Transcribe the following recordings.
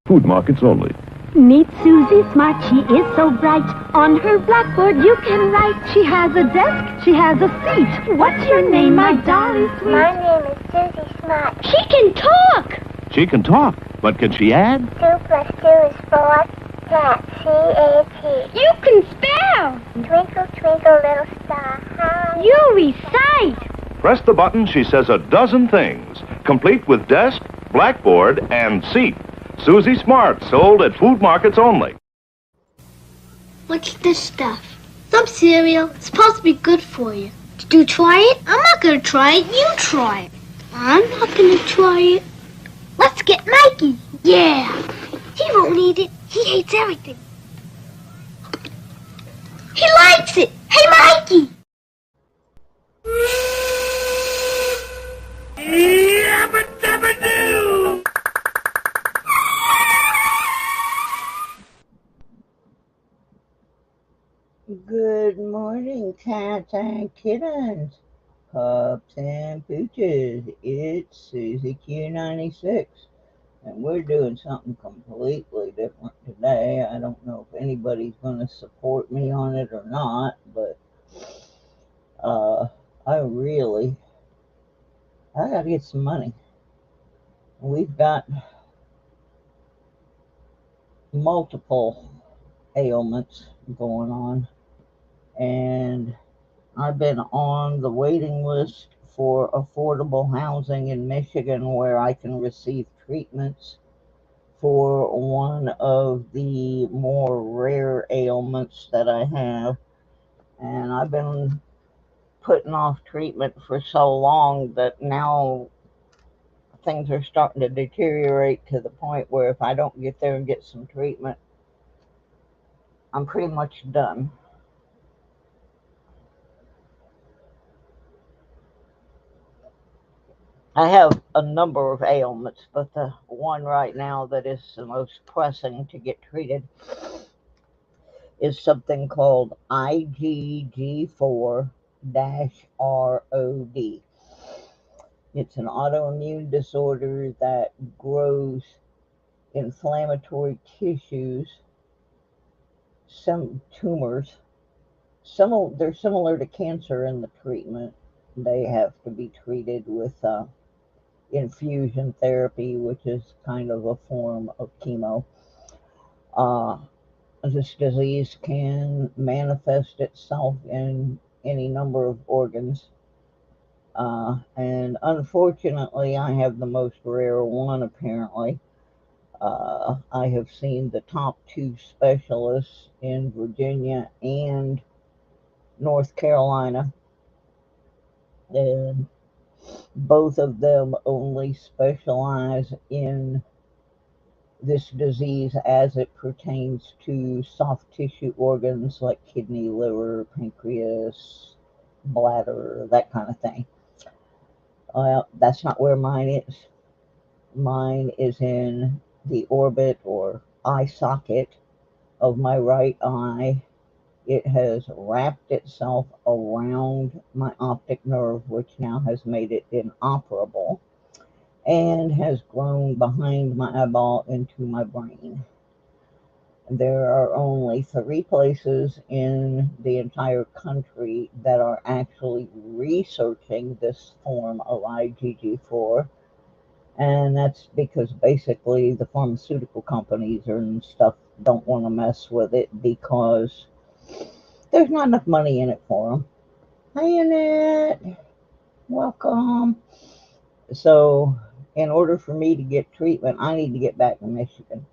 Food markets only. Meet Susie Smart, she is so bright. On her blackboard you can write. She has a desk, she has a seat. What's your name, my darling sweet? My name is Susie Smart. She can talk! She can talk, but can she add? 2 plus 2 is 4. Cat, C-A-T. You can spell! Twinkle, twinkle, little star, how You recite! Press the button, she says a dozen things, complete with desk, blackboard, and seat. Susie Smart, sold at food markets only. What's this stuff? Some cereal. It's supposed to be good for you. Did you try it? I'm not gonna try it. You try it. I'm not gonna try it. Let's get Mikey. Yeah. He won't eat it. He hates everything. He likes it. Hey, Mikey. Good morning, cats and kittens, pups and pooches. It's Susie Q96, and we're doing something completely different today. I don't know if anybody's going to support me on it or not, but I got to get some money. We've got multiple ailments going on, and I've been on the waiting list for affordable housing in Michigan where I can receive treatments for one of the more rare ailments that I have. And I've been putting off treatment for so long that now things are starting to deteriorate to the point where if I don't get there and get some treatment, I'm pretty much done. I have a number of ailments, but the one right now that is the most pressing to get treated is something called IgG4-ROD. It's an autoimmune disorder that grows inflammatory tissues, some tumors. They're similar to cancer in the treatment. They have to be treated with infusion therapy, which is kind of a form of chemo. This disease can manifest itself in any number of organs. And unfortunately, I have the most rare one, apparently. I have seen the top 2 specialists in Virginia and North Carolina, and both of them only specialize in this disease as it pertains to soft tissue organs like kidney, liver, pancreas, bladder, that kind of thing. Well, that's not where mine is. Mine is in the orbit or eye socket of my right eye. It has wrapped itself around my optic nerve, which now has made it inoperable, and has grown behind my eyeball into my brain. There are only 3 places in the entire country that are actually researching this form of IgG4, and that's because basically the pharmaceutical companies and stuff don't want to mess with it because there's not enough money in it for them. Hi, Annette. Welcome. So, in order for me to get treatment, I need to get back to Michigan.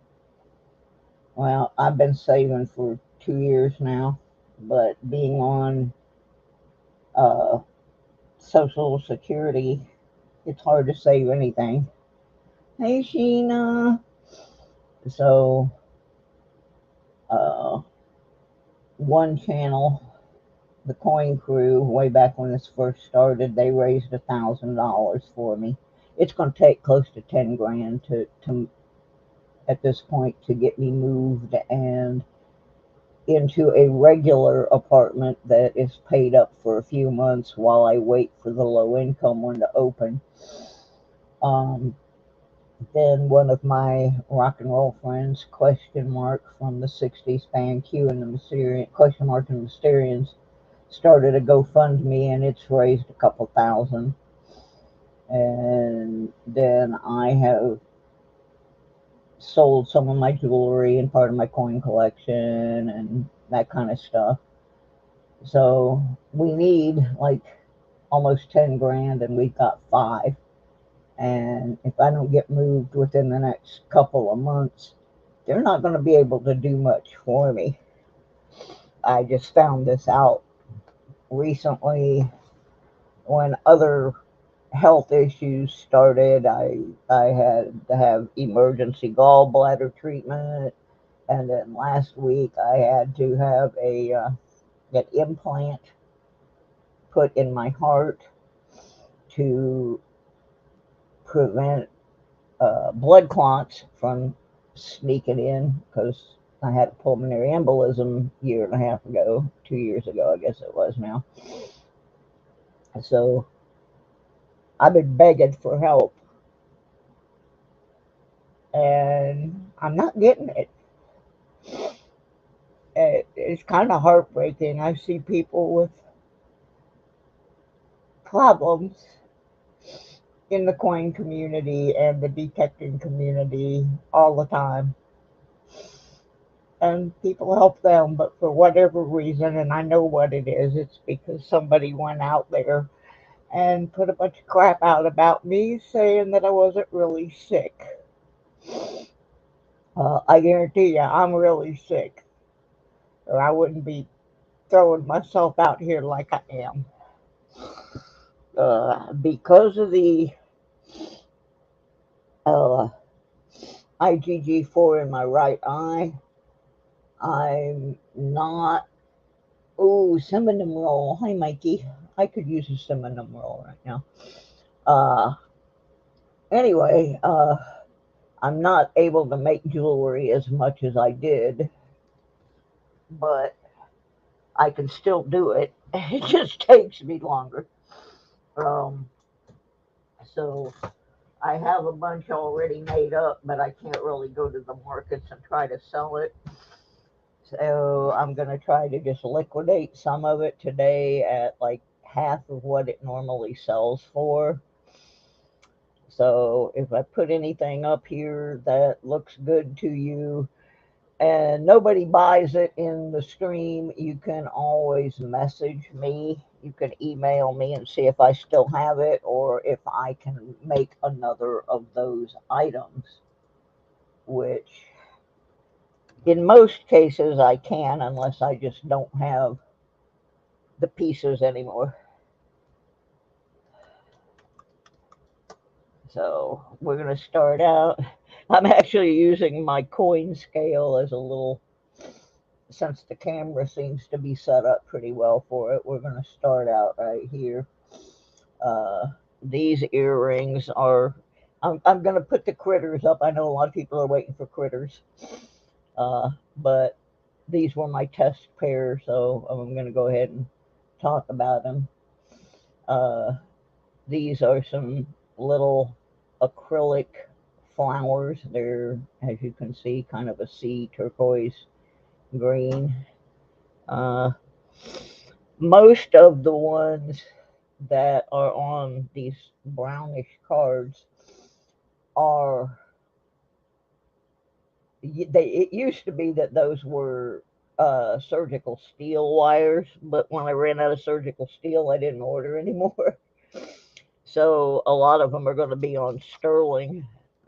Well, I've been saving for 2 years now, but being on Social Security, it's hard to save anything. Hey, Sheena. So, one channel, the Coin Crew, way back when this first started, they raised $1,000 for me. It's going to take close to 10 grand to at this point to get me moved and into a regular apartment that is paid up for a few months while I wait for the low income one to open. Then one of my rock and roll friends, question mark from the 60s band Q and the Mysterians, question mark and the Mysterians, started a GoFundMe and it's raised a couple thousand. And then I have sold some of my jewelry and part of my coin collection and that kind of stuff. So we need like almost 10 grand and we've got 5. And if I don't get moved within the next couple of months, they're not going to be able to do much for me. I just found this out recently when other health issues started. I had to have emergency gallbladder treatment, and then last week I had to have an implant put in my heart to prevent blood clots from sneaking in because I had a pulmonary embolism a year and a half ago, 2 years ago, I guess it was now. So I've been begging for help and I'm not getting it. It's kind of heartbreaking. I see people with problems in the coin community and the detecting community all the time. And people help them, but for whatever reason, and I know what it is, it's because somebody went out there and put a bunch of crap out about me saying that I wasn't really sick. I guarantee you, I'm really sick, or I wouldn't be throwing myself out here like I am. Because of the uh, IgG4 in my right eye, I'm not. Oh, cinnamon roll. Hi, Mikey. I could use a cinnamon roll right now. Uh, anyway, I'm not able to make jewelry as much as I did, but I can still do it. It just takes me longer. Um, so I have a bunch already made up, but I can't really go to the markets and try to sell it. So I'm going to try to just liquidate some of it today at like half of what it normally sells for. So if I put anything up here that looks good to you and nobody buys it in the stream, you can always message me. You can email me and see if I still have it or if I can make another of those items, which in most cases I can, unless I just don't have the pieces anymore. So we're going to start out. I'm actually using my coin scale as a little, since the camera seems to be set up pretty well for it, we're going to start out right here. These earrings are, I'm going to put the critters up. I know a lot of people are waiting for critters, but these were my test pair, so I'm going to go ahead and talk about them. These are some little acrylic flowers. They're, as you can see, kind of a sea turquoise green. Uh, Most of the ones that are on these brownish cards are, it used to be that those were surgical steel wires, but when I ran out of surgical steel, I didn't order anymore. So a lot of them are going to be on sterling.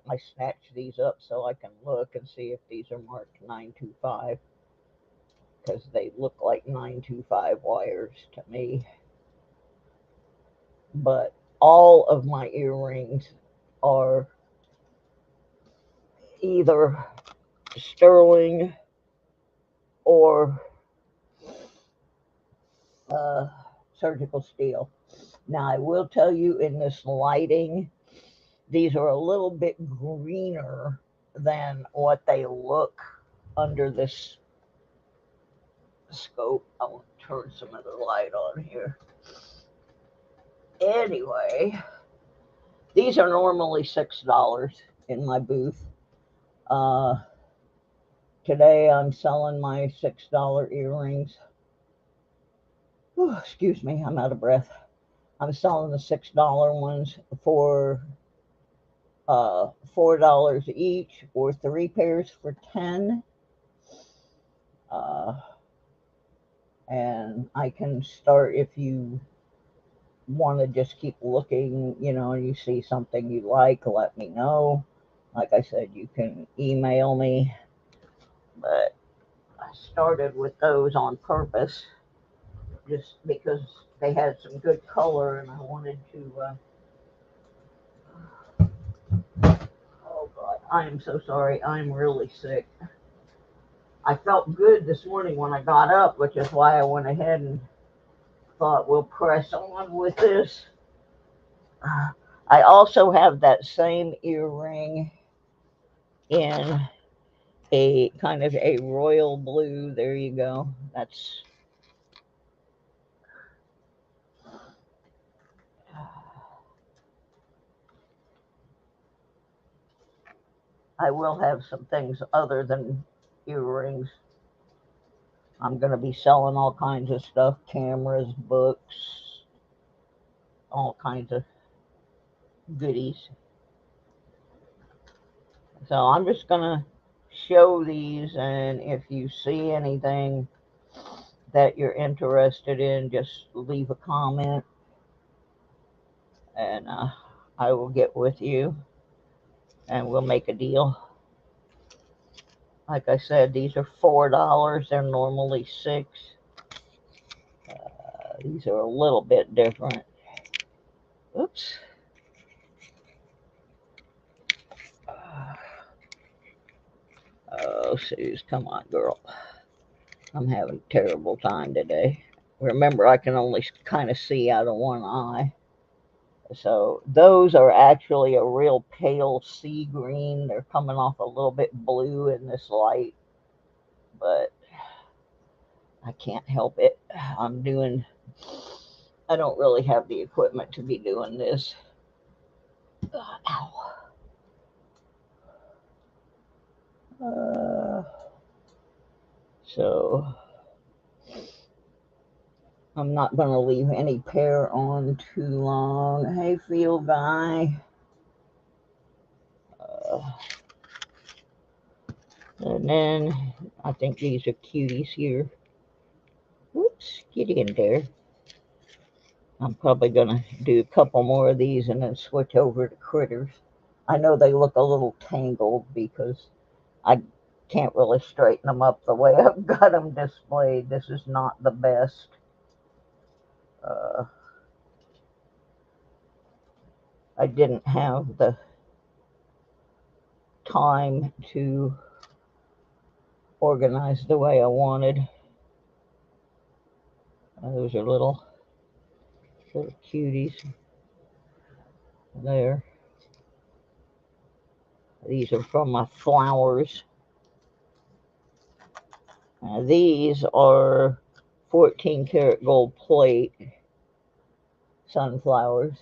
I snatched these up so I can look and see if these are marked 925 because they look like 925 wires to me. But all of my earrings are either sterling or uh, surgical steel. Now, I will tell you in this lighting, these are a little bit greener than what they look under this scope. I want to turn some of the light on here. Anyway, these are normally $6. in my booth. Today I'm selling my $6 earrings. Whew, excuse me, I'm out of breath. I'm selling the $6 ones for $4 each, or 3 pairs for 10. And I can start if you want to just keep looking, you know, and you see something you like, let me know. Like I said, you can email me, but I started with those on purpose just because they had some good color and I wanted to. Oh God, I am so sorry. I'm really sick. I felt good this morning when I got up, which is why I went ahead and thought we'll press on with this. I also have that same earring in a kind of a royal blue. There you go. That's I will have some things other than earrings. I'm going to be selling all kinds of stuff, cameras, books, all kinds of goodies. So I'm just going to show these, and if you see anything that you're interested in, just leave a comment, and I will get with you, and we'll make a deal. Like I said, these are $4. They're normally $6. These are a little bit different. Oops. Oh, Suze, come on, girl. I'm having a terrible time today. Remember, I can only kind of see out of one eye. So those are actually a real pale sea green. They're coming off a little bit blue in this light, but I can't help it. I don't really have the equipment to be doing this. Ow. So I'm not going to leave any pair on too long. Hey, field guy. And then I think these are cuties here. Whoops, get in there. I'm probably going to do a couple more of these and then switch over to critters. I know they look a little tangled because I can't really straighten them up the way I've got them displayed. This is not the best. I didn't have the time to organize the way I wanted. Those are little cuties there. These are from my flowers. These are 14 karat gold plate sunflowers.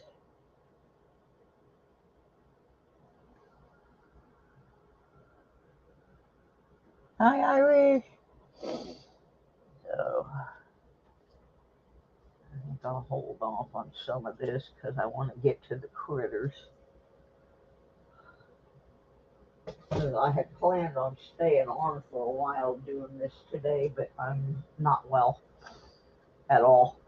Hi, Irish. So I think I'll hold off on some of this because I want to get to the critters. I had planned on staying on for a while doing this today, but I'm not well at all.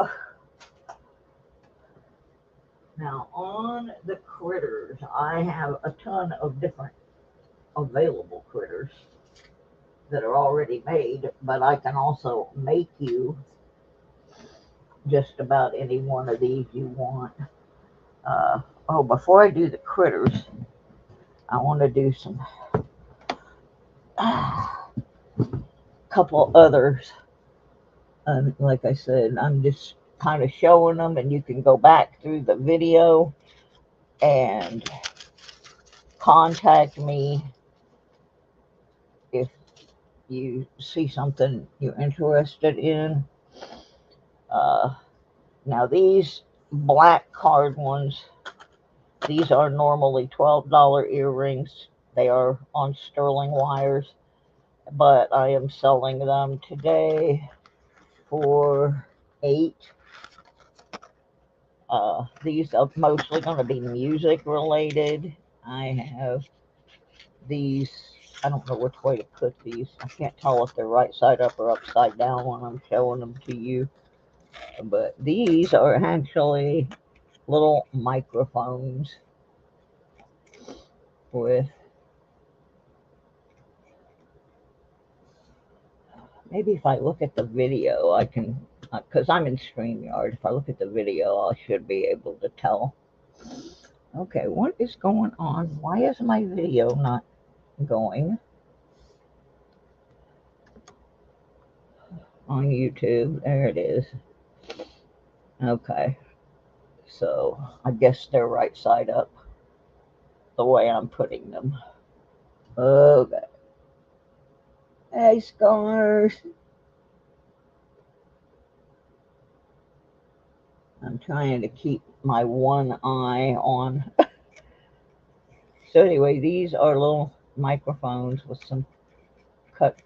Now, on the critters, I have a ton of different available critters that are already made, but I can also make you just about any one of these you want. Before I do the critters, I want to do some couple others. Like I said, I'm just kind of showing them, and you can go back through the video and contact me if you see something you're interested in. Now these black card ones These are normally $12 earrings. They are on sterling wires, but I am selling them today for $8. These are mostly going to be music related. I have these, I don't know which way to put these. I can't tell if they're right side up or upside down when I'm showing them to you. But these are actually little microphones with, maybe if I look at the video, I can, because I'm in StreamYard. If I look at the video, I should be able to tell. Okay, what is going on? Why is my video not going on YouTube? There it is. Okay, so I guess they're right side up the way I'm putting them. Okay. Hey, Scars. I'm trying to keep my one eye on. So anyway, these are little microphones with some cut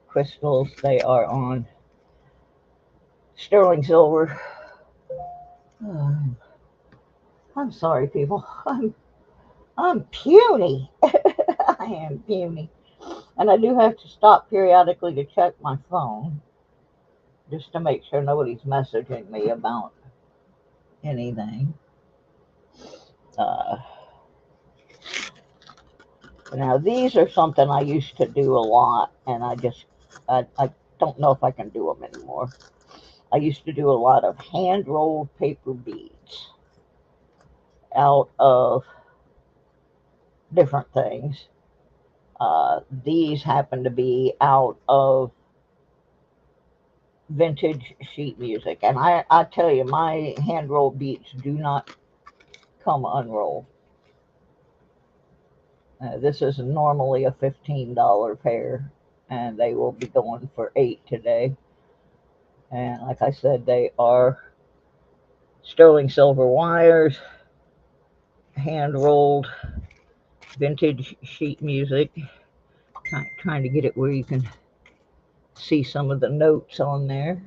crystals. They are on sterling silver. I'm sorry, people. I'm puny. I am puny. And I do have to stop periodically to check my phone just to make sure nobody's messaging me about anything. Now these are something I used to do a lot, and I don't know if I can do them anymore. I used to do a lot of hand-rolled paper beads out of different things. These happen to be out of vintage sheet music, and I tell you, my hand-rolled beads do not come unrolled. This is normally a $15 pair, and they will be going for $8 today. And like I said, they are sterling silver wires, hand rolled vintage sheet music. Trying to get it where you can see some of the notes on there.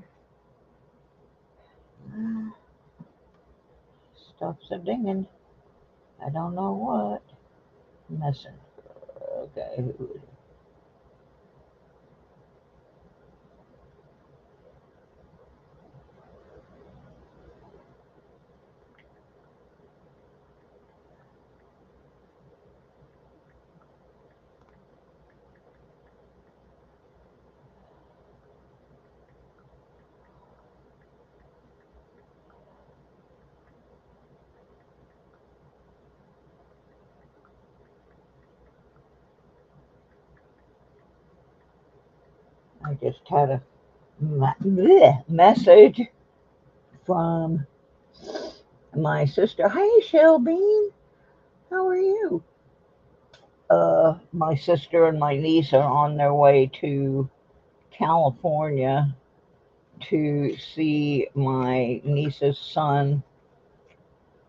Stuff's a dinging. I don't know what. Messenger. Okay. I just had a message from my sister. Hey, Shelby, how are you? My sister and my niece are on their way to California to see my niece's son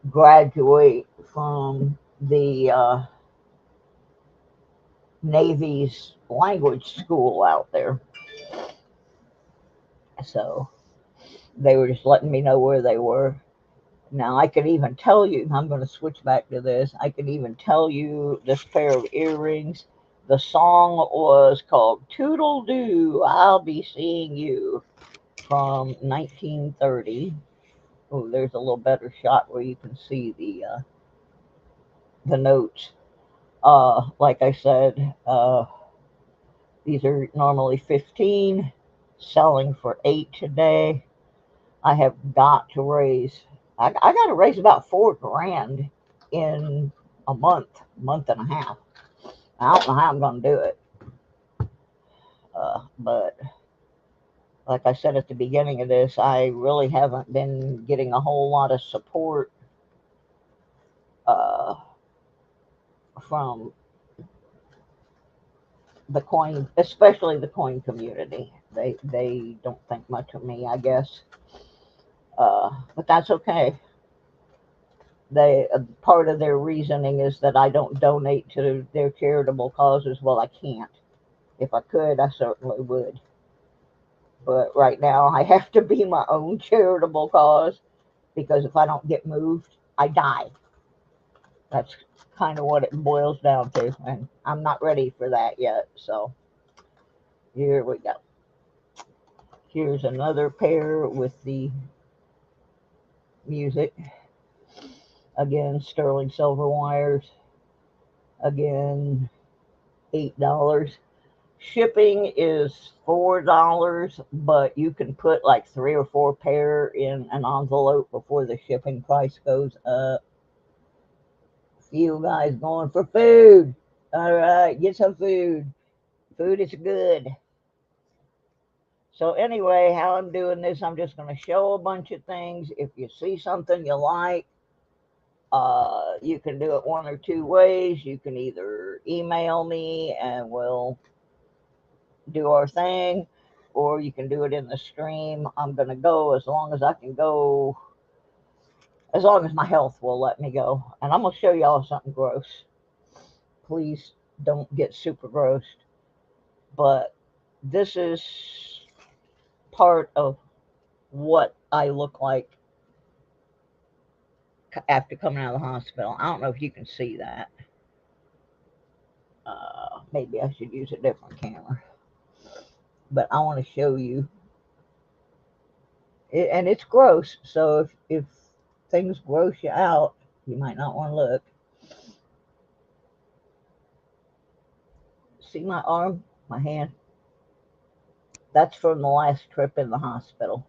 graduate from the Navy's language school out there. So they were just letting me know where they were. Now I could even tell you, I'm going to switch back to this, I could even tell you this pair of earrings. The song was called Toodle Doo, I'll Be Seeing You, from 1930. Oh, there's a little better shot where you can see the notes. Like I said, these are normally 15, selling for 8 today. I have got to raise, I got to raise about $4,000 in a month and a half. I don't know how I'm going to do it. But like I said at the beginning of this, I really haven't been getting a whole lot of support from the coin, especially the coin community. They don't think much of me, I guess. But that's okay. they part of their reasoning is that I don't donate to their charitable causes. Well, I can't. If I could, I certainly would. But right now, I have to be my own charitable cause because if I don't get moved, I die. That's kind of what it boils down to, and I'm not ready for that yet. So here we go. Here's another pair with the music. Again, sterling silver wires. Again, $8. Shipping is $4, but you can put like 3 or 4 pair in an envelope before the shipping price goes up. You guys going for food? All right, get some food. Food is good. So anyway, how I'm doing this, I'm just going to show a bunch of things. If you see something you like, you can do it one or two ways. You can either email me and we'll do our thing, or you can do it in the stream. I'm going to go as long as I can go, as long as my health will let me go. And I'm going to show y'all something gross. Please don't get super grossed. But this is part of what I look like after coming out of the hospital. I don't know if you can see that. Maybe I should use a different camera. But I want to show you. And it's gross, so if things gross you out, you might not want to look. See my arm, my hand? That's from the last trip in the hospital.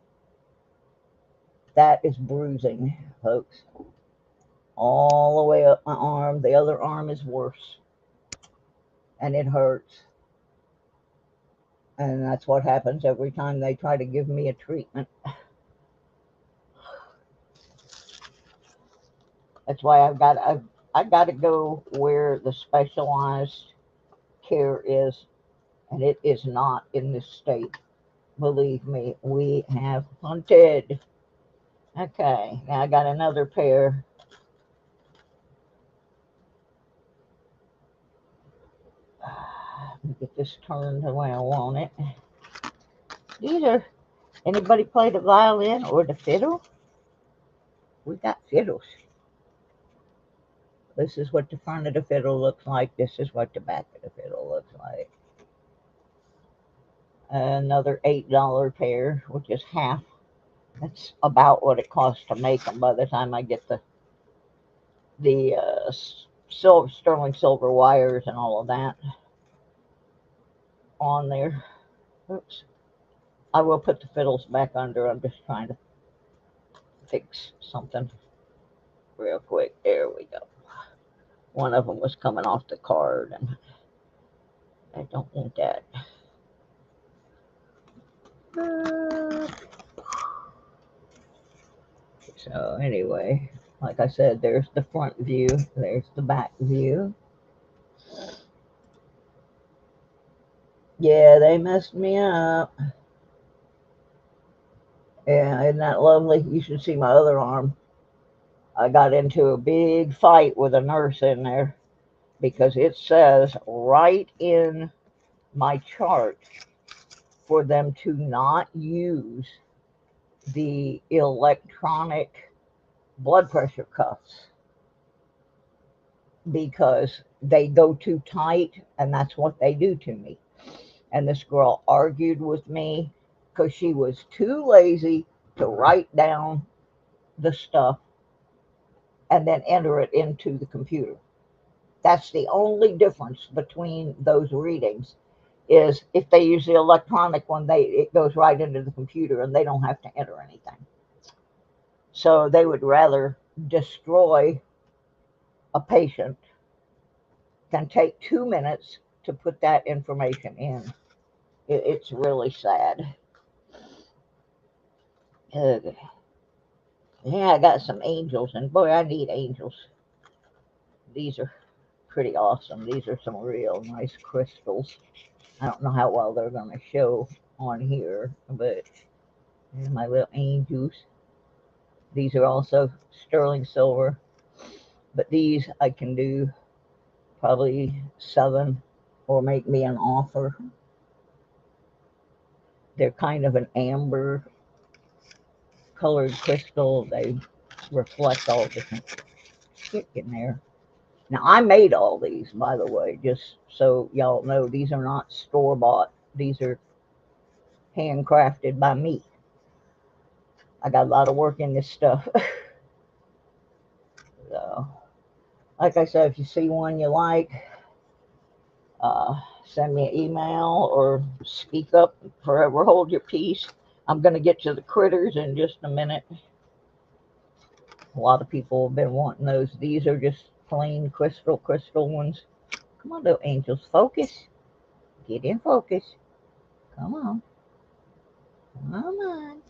That is bruising, folks. All the way up my arm. The other arm is worse. And it hurts. And that's what happens every time they try to give me a treatment. That's why I've got to go where the specialized care is, and it is not in this state. Believe me, we have hunted. Okay, now I got another pair. Let me get this turned the way I want it. These are, anybody play the violin or the fiddle? We got fiddles. This is what the front of the fiddle looks like. This is what the back of the fiddle looks like. Another $8 pair, which is half. That's about what it costs to make them by the time I get the sterling silver wires and all of that on there. Oops. I will put the fiddles back under. I'm just trying to fix something real quick. There we go. One of them was coming off the card, and I don't want that. So anyway, like I said, there's the front view. There's the back view. Yeah, they messed me up. Yeah, isn't that lovely? You should see my other arm. I got into a big fight with a nurse in there because it says right in my chart for them to not use the electronic blood pressure cuffs because they go too tight, and that's what they do to me. And this girl argued with me because she was too lazy to write down the stuff and then enter it into the computer. That's the only difference between those readings, is if they use the electronic one, it goes right into the computer and they don't have to enter anything. So they would rather destroy a patient than take 2 minutes to put that information in. It's really sad. Okay. Yeah, I got some angels, and boy, I need angels. These are pretty awesome. These are some real nice crystals. I don't know how well they're going to show on here, but here's my little angels. These are also sterling silver. But these I can do probably 7, or make me an offer. They're kind of an amber colored crystal. They reflect all different shit in there. Now, I made all these, by the way, just so y'all know. These are not store-bought. These are handcrafted by me. I got a lot of work in this stuff. So, like I said, if you see one you like, send me an email or speak up. Forever hold your peace. I'm going to get to the critters in just a minute. A lot of people have been wanting those. These are just plain crystal ones. Come on, little angels, focus. Get in focus. Come on. Come on.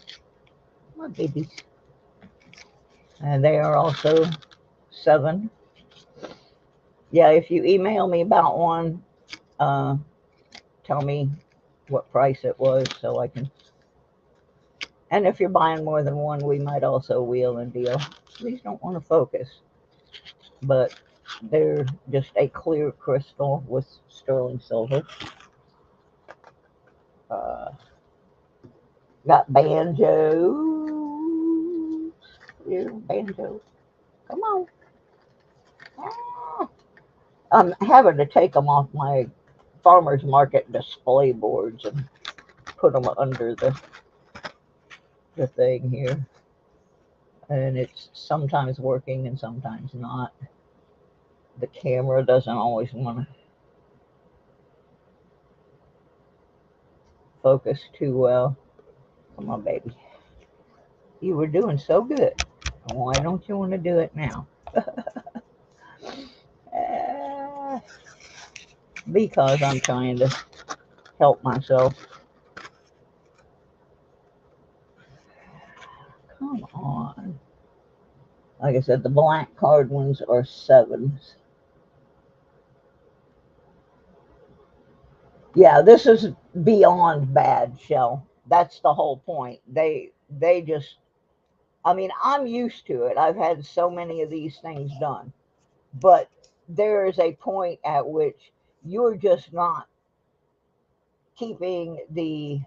Come on, babies. And they are also 7. Yeah, if you email me about one, tell me what price it was so I can. And if you're buying more than one, we might also wheel and deal. These don't want to focus, but they're just a clear crystal with sterling silver. Got banjo. Here, banjo. Come on. Ah. I'm having to take them off my farmer's market display boards and put them under the thing here. And it's sometimes working and sometimes not. The camera doesn't always want to focus too well. Come on, baby. You were doing so good. Why don't you want to do it now? Because I'm trying to help myself. Come on. Like I said, the black card ones are 7s. Yeah, this is beyond bad, Shell. That's the whole point. They just, I mean, I'm used to it. I've had so many of these things done. But there is a point at which you're just not keeping the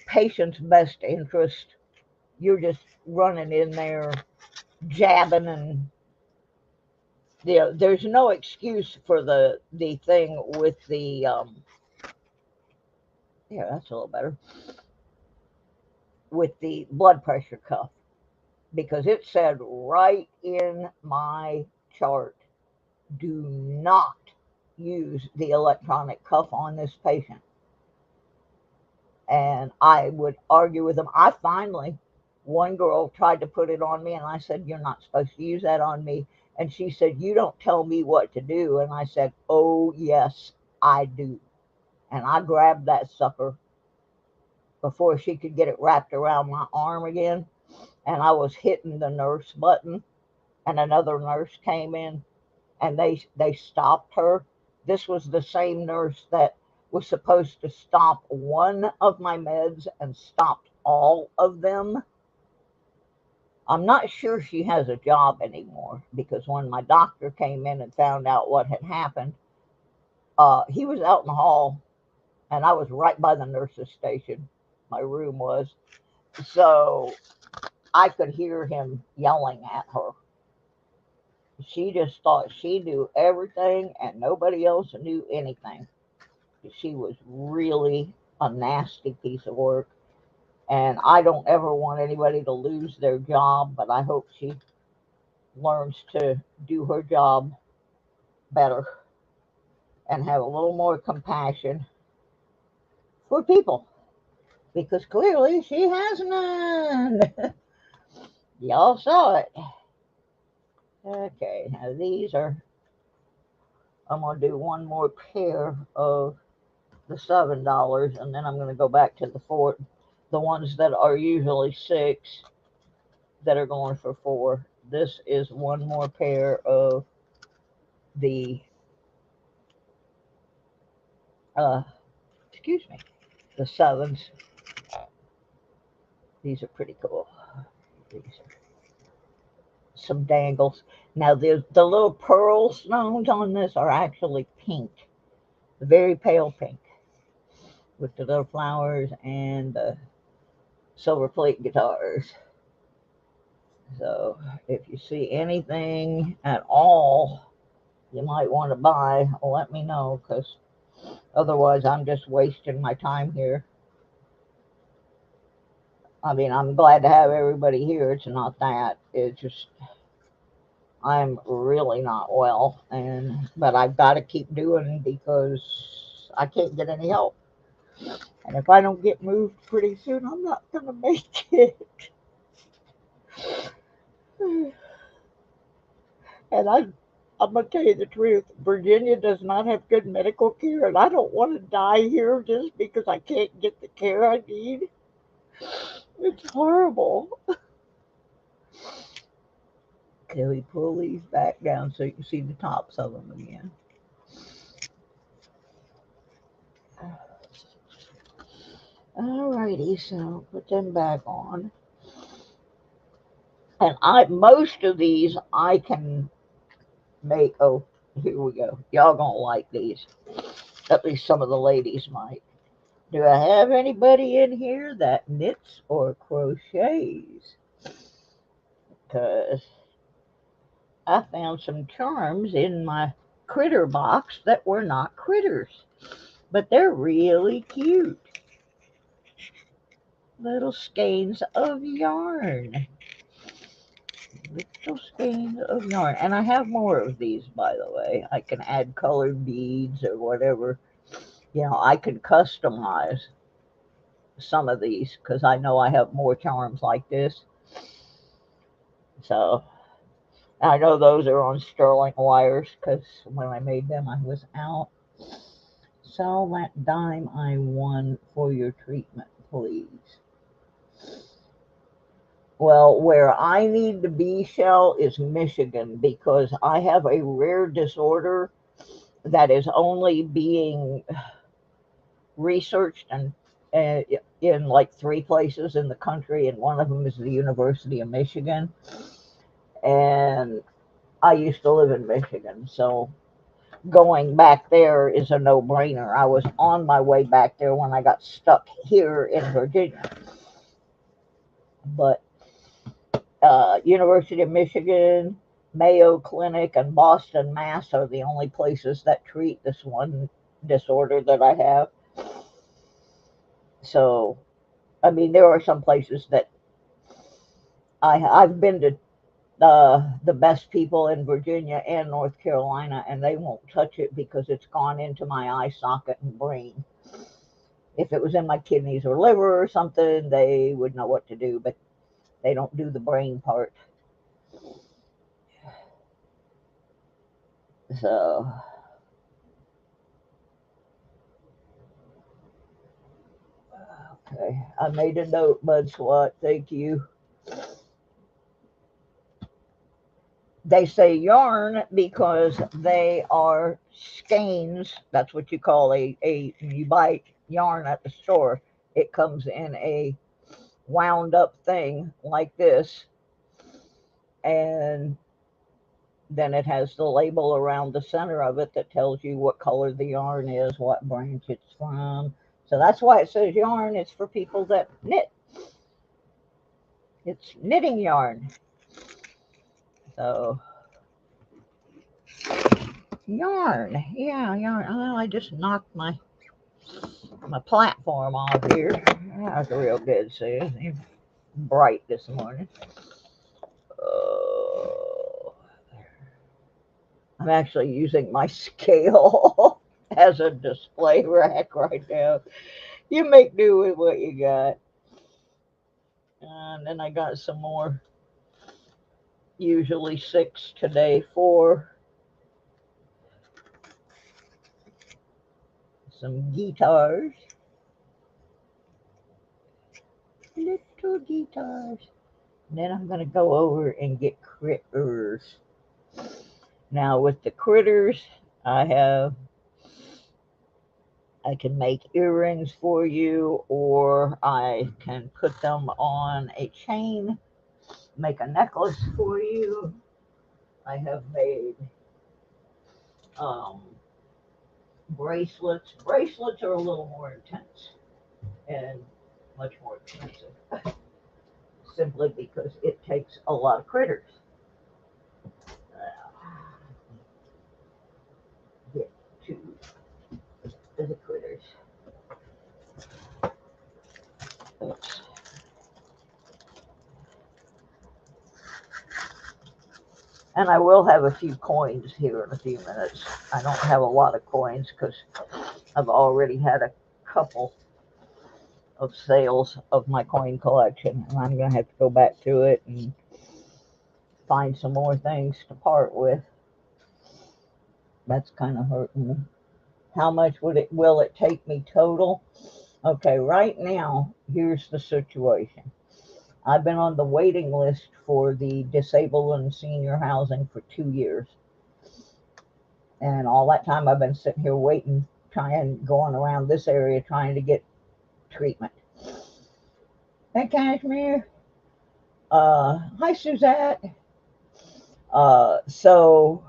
patient's best interest. You're just running in there, jabbing, and there's no excuse for the thing with the yeah, that's a little better, with the blood pressure cuff, because it said right in my chart, do not use the electronic cuff on this patient. And I would argue with them. One girl tried to put it on me, and I said, you're not supposed to use that on me. And she said, you don't tell me what to do. And I said, oh, yes, I do. And I grabbed that sucker before she could get it wrapped around my arm again. And I was hitting the nurse button, and another nurse came in, and they stopped her. This was the same nurse that was supposed to stop one of my meds and stopped all of them. I'm not sure she has a job anymore, because when my doctor came in and found out what had happened, he was out in the hall, and I was right by the nurse's station. My room was. So I could hear him yelling at her. She just thought she knew everything and nobody else knew anything. She was really a nasty piece of work. And I don't ever want anybody to lose their job, but I hope she learns to do her job better and have a little more compassion for people, because clearly she has none. Y'all saw it. Okay, now I'm going to do one more pair of the $7, and then I'm going to go back to the ones that are usually 6 that are going for 4. This is one more pair of the excuse me, the 7s. These are pretty cool. These are some dangles. Now the little pearl stones on this are actually pink, very pale pink, with the little flowers and the silver plate guitars. So if you see anything at all you might want to buy, let me know, because otherwise I'm just wasting my time here. I mean, I'm glad to have everybody here. It's not that. It's just I'm really not well, but I've got to keep doing because I can't get any help. And if I don't get moved pretty soon, I'm not gonna make it. And I'm gonna tell you the truth. Virginia does not have good medical care, and I don't want to die here just because I can't get the care I need. It's horrible. Can we pull these back down so you can see the tops of them again? Alrighty, so put them back on. And most of these I can make. Oh, here we go. Y'all gonna like these. At least some of the ladies might. Do I have anybody in here that knits or crochets? Because I found some charms in my critter box that were not critters, but they're really cute. Little skeins of yarn. Little skeins of yarn. And I have more of these, by the way. I can add colored beads or whatever. You know, I can customize some of these because I know I have more charms like this. So I know those are on sterling wires because when I made them I was out. Sell that dime I won for your treatment, please. Well, where I need to be, Shell, is Michigan, because I have a rare disorder that is only being researched and in like 3 places in the country, and one of them is the University of Michigan. And I used to live in Michigan, so going back there is a no-brainer. I was on my way back there when I got stuck here in Virginia. But University of Michigan, Mayo Clinic, and Boston, Mass are the only places that treat this one disorder that I have. So, I mean, there are some places that I've been to the best people in Virginia and North Carolina, and they won't touch it because it's gone into my eye socket and brain. If it was in my kidneys or liver or something, they would know what to do, but they don't do the brain part. So, okay, I made a note, Bud Swat. Thank you. They say yarn because they are skeins. That's what you call you buy yarn at the store. It comes in a wound up thing like this, and then it has the label around the center of it that tells you what color the yarn is, what branch it's from. So that's why it says yarn. It's for people that knit. It's knitting yarn. So yarn, yeah, yarn. Oh, I just knocked my platform off here. That was real good. See, it's bright this morning. I'm actually using my scale as a display rack right now. You make do with what you got. And then I got some more, usually 6, today 4. Some guitars. Little guitars. And then I'm going to go over and get critters. Now with the critters, I can make earrings for you, or I can put them on a chain make a necklace for you. I have made bracelets. Bracelets are a little more intense and much more expensive, simply because it takes a lot of critters. Get to the critters. Oops. And I will have a few coins here in a few minutes. I don't have a lot of coins because I've already had a couple of sales of my coin collection, and I'm going to have to go back to it and find some more things to part with. That's kind of hurting me. How much will it take me total? Okay, right now, here's the situation. I've been on the waiting list for the disabled and senior housing for 2 years. And all that time I've been sitting here waiting, going around this area trying to get treatment. Hey, Cashmere. Hi, Suzette. So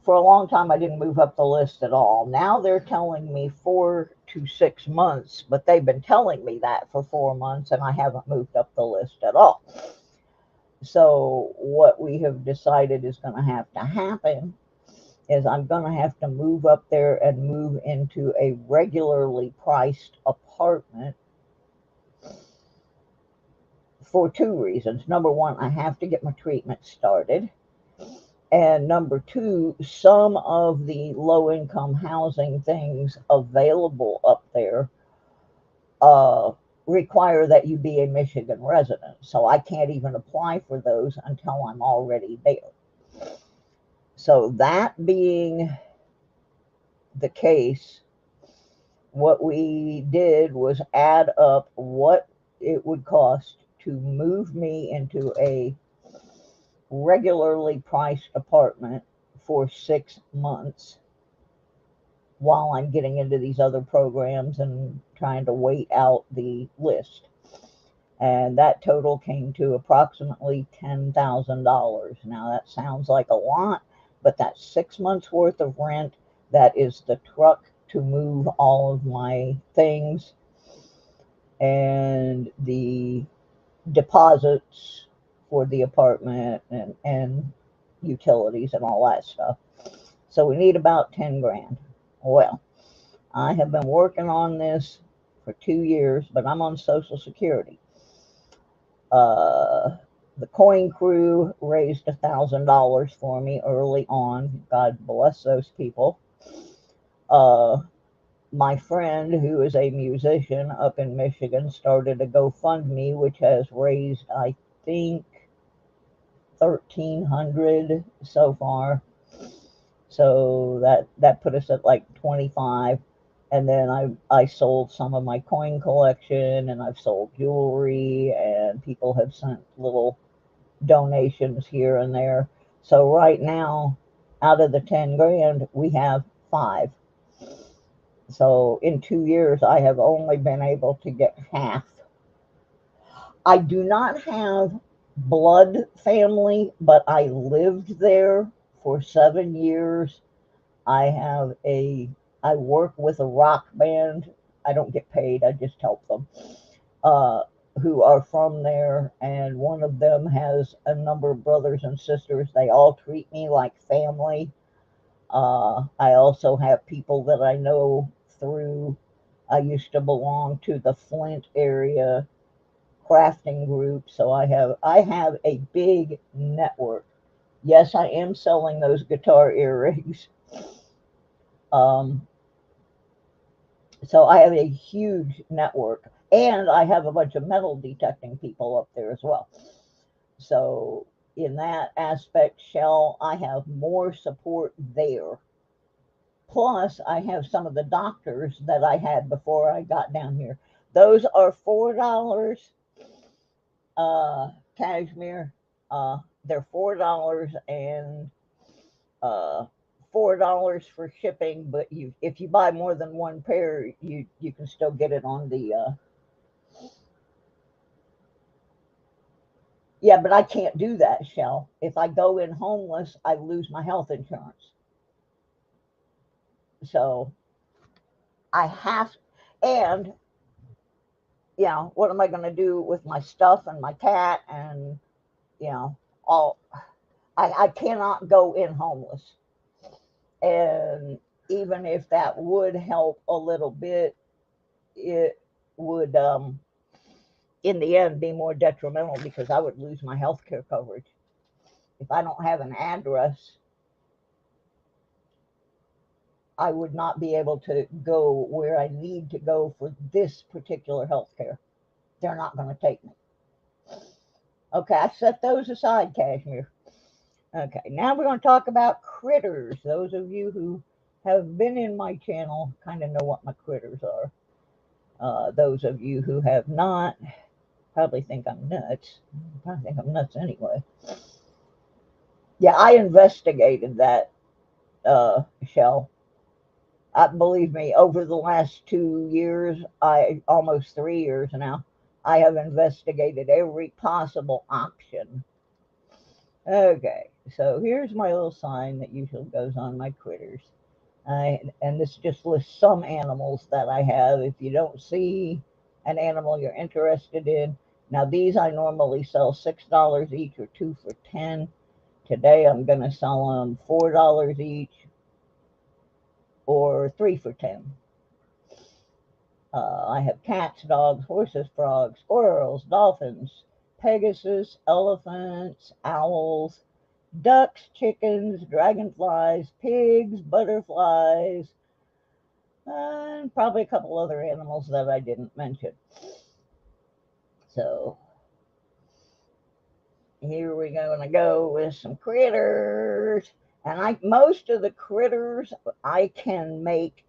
for a long time, I didn't move up the list at all. Now they're telling me 4 to 6 months, but they've been telling me that for 4 months, and I haven't moved up the list at all. So what we have decided is going to have to happen is I'm going to have to move up there and move into a regularly priced apartment for 2 reasons. Number one, I have to get my treatment started. And number two, some of the low-income housing things available up there require that you be a Michigan resident. So I can't even apply for those until I'm already there. So that being the case, what we did was add up what it would cost to move me into a regularly priced apartment for 6 months while I'm getting into these other programs and trying to wait out the list. And that total came to approximately $10,000. Now that sounds like a lot, but that's 6 months worth of rent. That is the truck to move all of my things and the deposits for the apartment and utilities and all that stuff. So we need about 10 grand. Well, I have been working on this for 2 years, but I'm on Social Security. The coin crew raised $1,000 for me early on. God bless those people. My friend, who is a musician up in Michigan, started a GoFundMe, which has raised, I think, $1,300 so far. So that put us at like 25. And then I sold some of my coin collection, and I've sold jewelry, and people have sent little donations here and there. So right now, out of the 10 grand, we have 5. So in 2 years, I have only been able to get half. I do not have blood family, but I lived there for 7 years. I work with a rock band. I don't get paid, I just help them, who are from there. And one of them has a number of brothers and sisters. They all treat me like family. I also have people that I know through, I used to belong to the Flint area crafting group, so I have a big network. Yes, I am selling those guitar earrings. So I have a huge network, and I have a bunch of metal detecting people up there as well. So in that aspect, Shell, I have more support there. Plus, I have some of the doctors that I had before I got down here. Those are $4, cashmere. They're $4 and $4 for shipping. But if you buy more than one pair, you can still get it on the Yeah, but I can't do that, Shell. If I go in homeless, I lose my health insurance. So I have, and what am I going to do with my stuff and my cat and all? I cannot go in homeless. And even if that would help a little bit, it would, in the end, be more detrimental because I would lose my health care coverage. If I don't have an address, I would not be able to go where I need to go for this particular health care. They're not going to take me. Okay, I set those aside, Cashmere. Okay, now we're going to talk about critters. Those of you who have been in my channel kind of know what my critters are. Those of you who have not probably think I'm nuts. I think I'm nuts anyway. Yeah, I investigated that, Shell. Believe me, over the last 2 years, almost 3 years now, I have investigated every possible option. Okay, so here's my little sign that usually goes on my critters. And this just lists some animals that I have. If you don't see an animal you're interested in, now these I normally sell $6 each or 2 for $10. Today I'm going to sell them $4 each or 3 for $10. I have cats, dogs, horses, frogs, squirrels, dolphins, Pegasus, elephants, owls, ducks, chickens, dragonflies, pigs, butterflies, and probably a couple other animals that I didn't mention. So here we're going to go with some critters. And most of the critters I can make,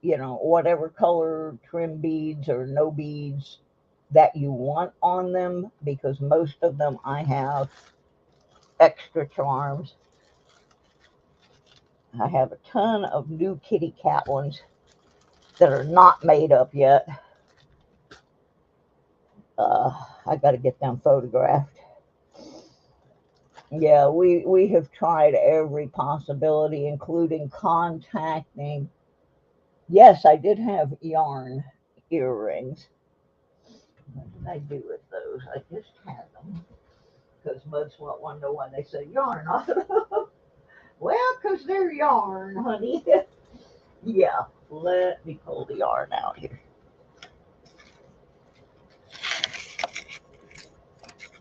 whatever color trim beads or no beads that you want on them, because most of them I have extra charms. I have a ton of new kitty cat ones that are not made up yet. I got to get them photographed. Yeah, we have tried every possibility, including contacting. Yes, I did have yarn earrings. What did I do with those? I just had them because most wonder why they say yarn on them. Well, because they're yarn, honey. Yeah, let me pull the yarn out here.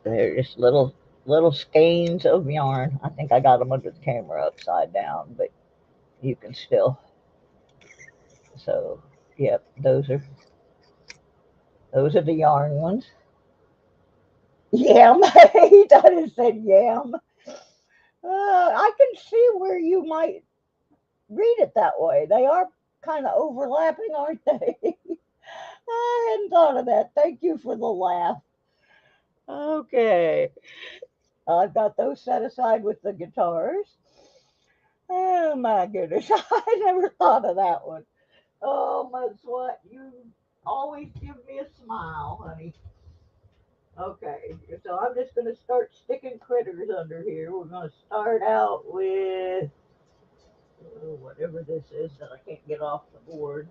They're just little skeins of yarn. I think I got them under the camera upside down, but you can still. So, yep, those are the yarn ones. Yam. He done it said yam. I can see where you might read it that way. They are kind of overlapping, aren't they? I hadn't thought of that. Thank you for the laugh. Okay. I've got those set aside with the guitars. Oh my goodness. I never thought of that one. Oh, Mudswat, you always give me a smile, honey. Okay, so I'm just going to start sticking critters under here. We're going to start out with whatever this is that I can't get off the board.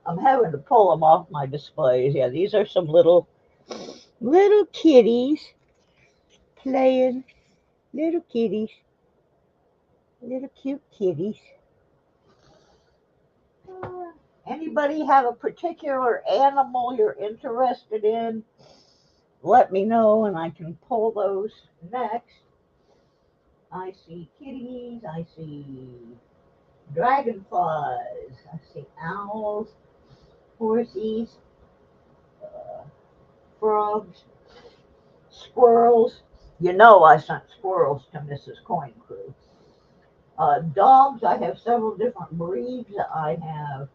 I'm having to pull them off my displays. Yeah, these are some little kitties playing. Little kitties. Little cute kitties. Anybody have a particular animal you're interested in? Let me know and I can pull those next. I see kitties. I see dragonflies. I see owls, horsies, frogs, squirrels. I sent squirrels to Mrs. Coin Crew. Dogs, I have several different breeds. I have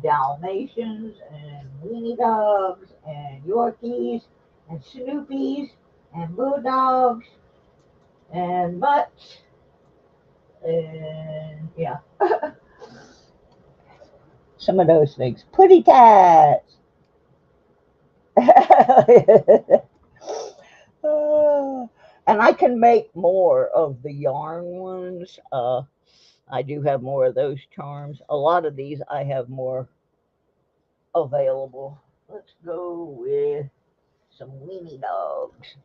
Dalmatians and weenie dogs and Yorkies and Snoopies and Bulldogs and Mutts and yeah. Some of those things. Putty cats. And I can make more of the yarn ones. I do have more of those charms. A lot of these I have more available. Let's go with some weenie dogs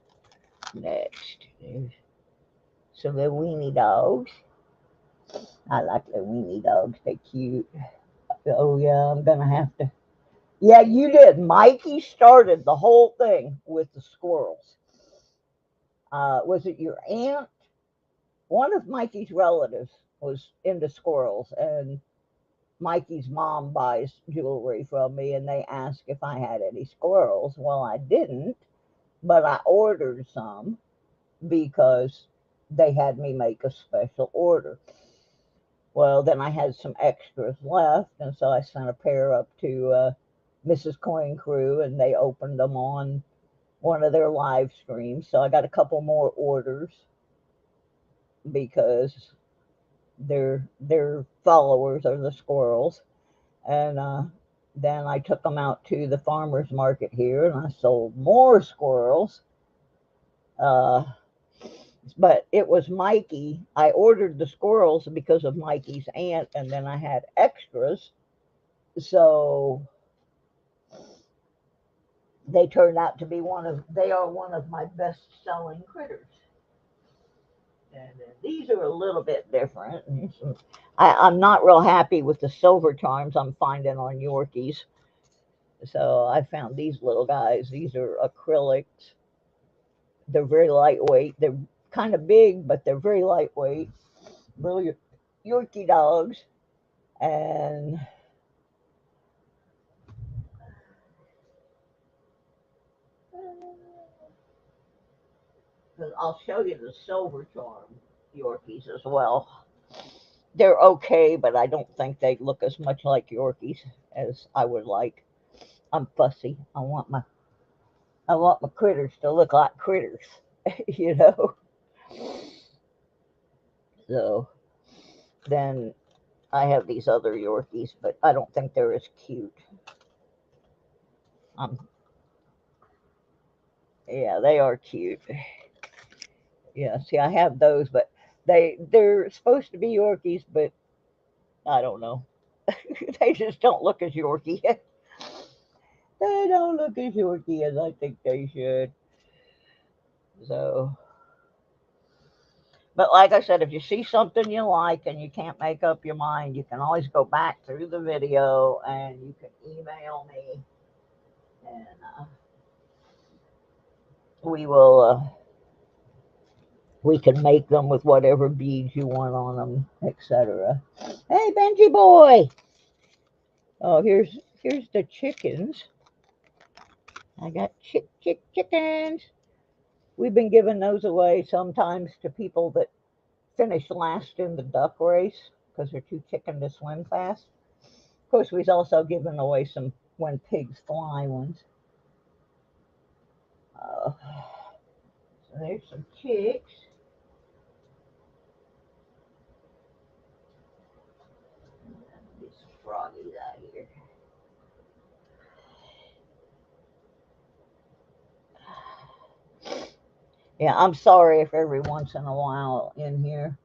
next. There's some little weenie dogs. I like the weenie dogs. They're cute. Oh yeah, I'm gonna have to. Yeah, you did. Mikey started the whole thing with the squirrels. Was it your aunt? One of Mikey's relatives was into squirrels, and Mikey's mom buys jewelry from me, and they asked if I had any squirrels. Well, I didn't, but I ordered some because they had me make a special order. Well, then I had some extras left, and so I sent a pair up to Mrs. Coin Crew, and they opened them on one of their live streams. So I got a couple more orders because their followers are the squirrels. And then I took them out to the farmer's market here, and I sold more squirrels. Uh, but it was Mikey. I ordered the squirrels because of Mikey's aunt, and then I had extras. So they turned out to be they are one of my best selling critters. And these are a little bit different. I'm not real happy with the silver charms I'm finding on Yorkies. So I found these little guys. These are acrylics. They're very lightweight. They're kind of big, but they're very lightweight. Little Yorkie dogs. And I'll show you the silver charm Yorkies as well. They're okay, but I don't think they look as much like Yorkies as I would like. I'm fussy. I want my critters to look like critters, you know. So then I have these other Yorkies, but I don't think they're as cute. Yeah, they are cute. Yeah, see, I have those, but they're supposed to be Yorkies, but I don't know. They just don't look as Yorkie. They don't look as Yorkie as I think they should. So, but like I said, if you see something you like and you can't make up your mind, you can always go back through the video and you can email me, and we will. We can make them with whatever beads you want on them, etc. Hey, Benji boy! Oh, here's the chickens. I got chickens. We've been giving those away sometimes to people that finish last in the duck race because they're too chicken to swim fast. Of course, we've also given away some when pigs fly ones. So there's some chicks. Get some froggies out here. Yeah, I'm sorry if every once in a while in here.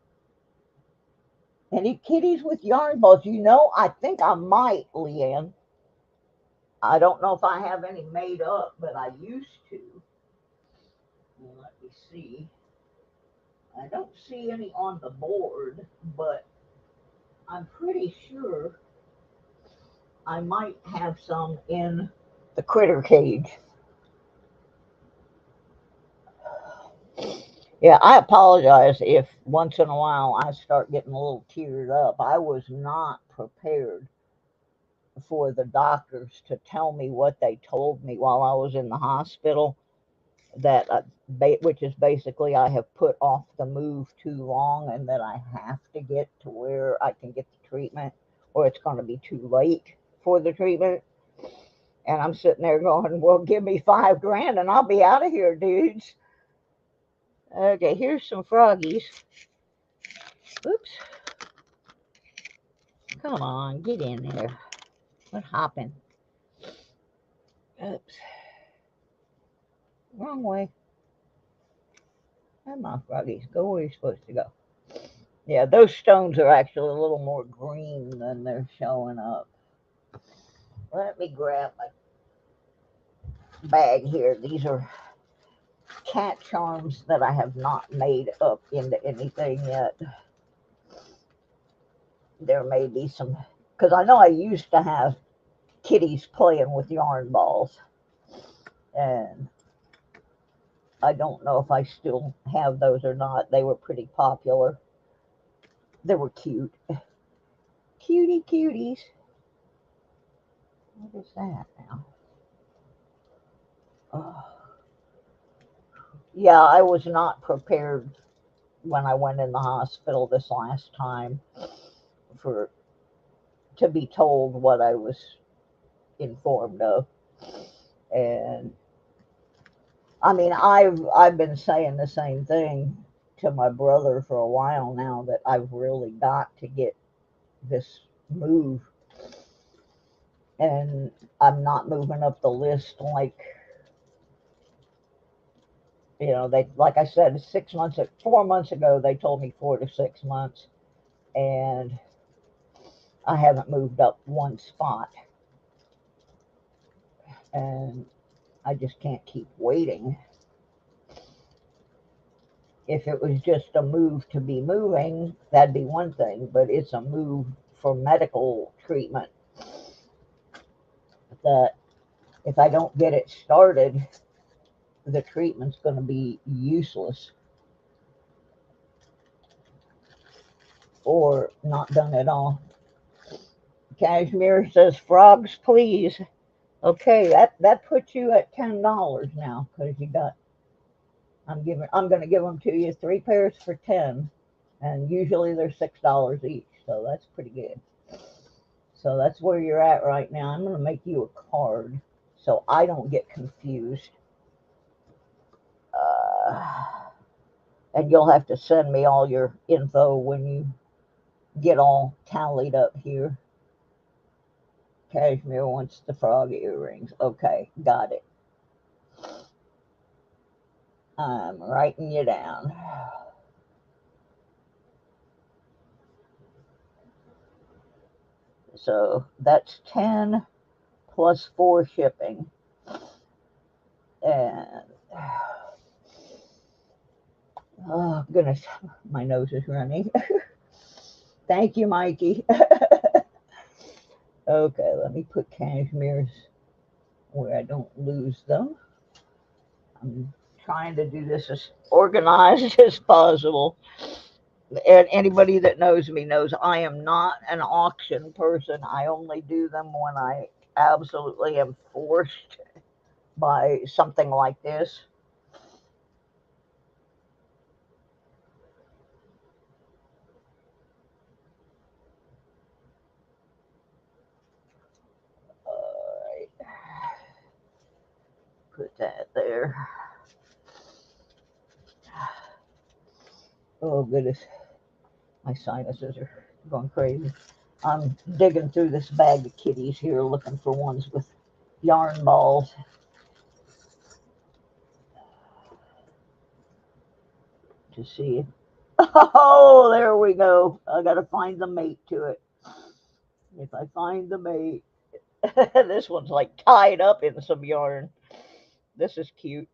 Any kitties with yarn balls? You know, I think I might, Leanne. I don't know if I have any made up, but I used to. Let me see. I don't see any on the board, but I'm pretty sure I might have some in the critter cage. Yeah, I apologize if once in a while I start getting a little teared up. I was not prepared for the doctors to tell me what they told me while I was in the hospital, that which is basically I have put off the move too long and that I have to get to where I can get the treatment or it's going to be too late for the treatment. And I'm sitting there going, well, give me $5,000 and I'll be out of here, dudes. Okay, here's some froggies. Oops. Come on, get in there. Quit hopping. Oops. Wrong way. Come on, froggies, go where you're supposed to go. Yeah, those stones are actually a little more green than they're showing up. Let me grab my bag here. These are cat charms that I have not made up into anything yet. There may be some, because I know I used to have kitties playing with yarn balls, and I don't know if I still have those or not. They were pretty popular. They were cute. Cutie cuties. What is that now? Oh. Yeah, I was not prepared when I went in the hospital this last time for to be told what I was informed of. And I mean, I've been saying the same thing to my brother for a while now, that I've really got to get this move, and I'm not moving up the list like, they, like I said, 4 months ago they told me 4 to 6 months, and I haven't moved up one spot, and I just can't keep waiting. If it was just a move to be moving, that'd be one thing, but it's a move for medical treatment that if I don't get it started, the treatment's going to be useless or not done at all. Cashmere says, frogs, please. Okay, that puts you at $10 now, because I'm going to give them to you, 3 pairs for 10, and usually they're $6 each, so that's pretty good. So that's where you're at right now. I'm going to make you a card so I don't get confused. And you'll have to send me all your info when you get all tallied up here. Cashmere wants the frog earrings. Okay, got it. I'm writing you down. So that's 10 plus 4 shipping. And oh goodness, my nose is running. Thank you, Mikey. Okay, let me put cashmere's where I don't lose them. I'm trying to do this as organized as possible. And anybody that knows me knows I am not an auction person. I only do them when I absolutely am forced by something like this. All right. Put that there. Oh, goodness. My sinuses are going crazy. I'm digging through this bag of kitties here looking for ones with yarn balls. To see. Oh, there we go. I got to find the mate to it. If I find the mate. This one's like tied up in some yarn. This is cute.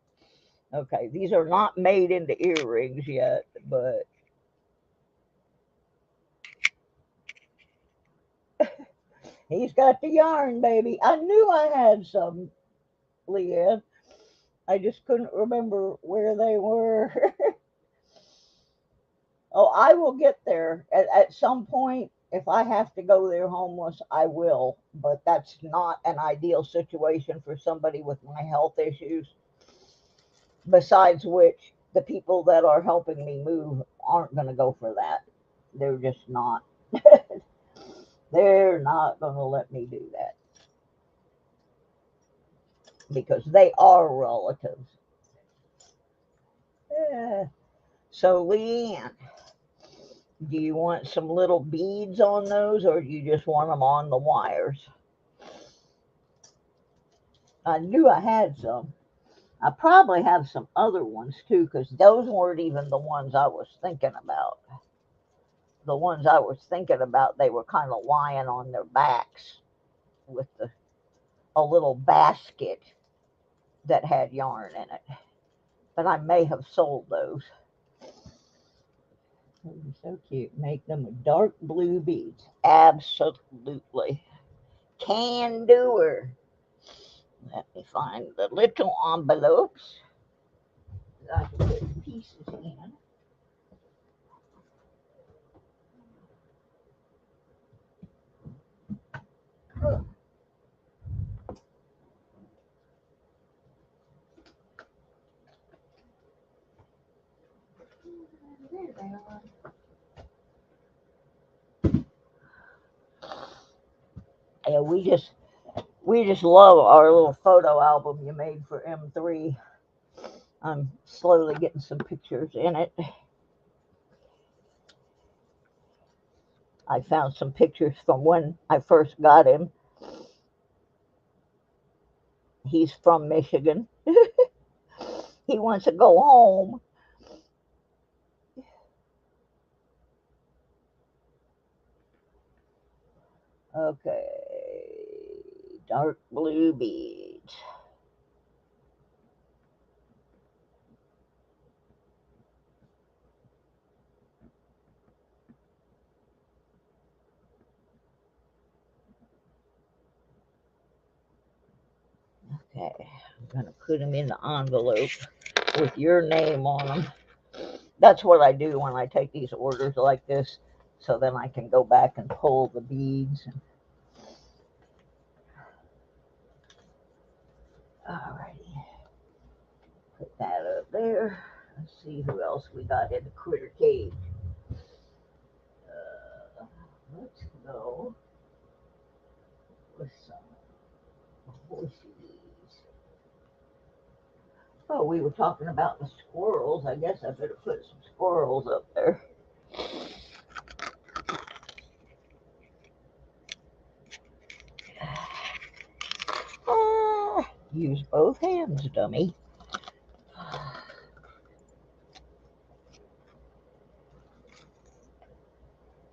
Okay, these are not made into earrings yet, but he's got the yarn, baby. I knew I had some, Leanne. I just couldn't remember where they were. Oh, I will get there at some point. If I have to go there homeless, I will. But that's not an ideal situation for somebody with my health issues. Besides which, the people that are helping me move aren't going to go for that. They're just not. They're not going to let me do that because they are relatives. Yeah. So, Leanne, do you want some little beads on those, or do you just want them on the wires? I knew I had some. I probably have some other ones too, because those weren't even the ones I was thinking about. The ones I was thinking about, they were kind of lying on their backs with a little basket that had yarn in it. But I may have sold those. They're so cute. Make them with dark blue beads. Absolutely. Can do her. Let me find the little envelopes that I can put pieces in. There they are. Yeah, we just love our little photo album you made for M3. I'm slowly getting some pictures in it. I found some pictures from when I first got him. He's from Michigan. He wants to go home. Okay, dark blue beads. Okay, I'm going to put them in the envelope with your name on them. That's what I do when I take these orders like this, so then I can go back and pull the beads. Alrighty, put that up there. Let's see who else we got in the critter cage. Let's go with some horses. Oh, we were talking about the squirrels. I guess I better put some squirrels up there. Use both hands, dummy.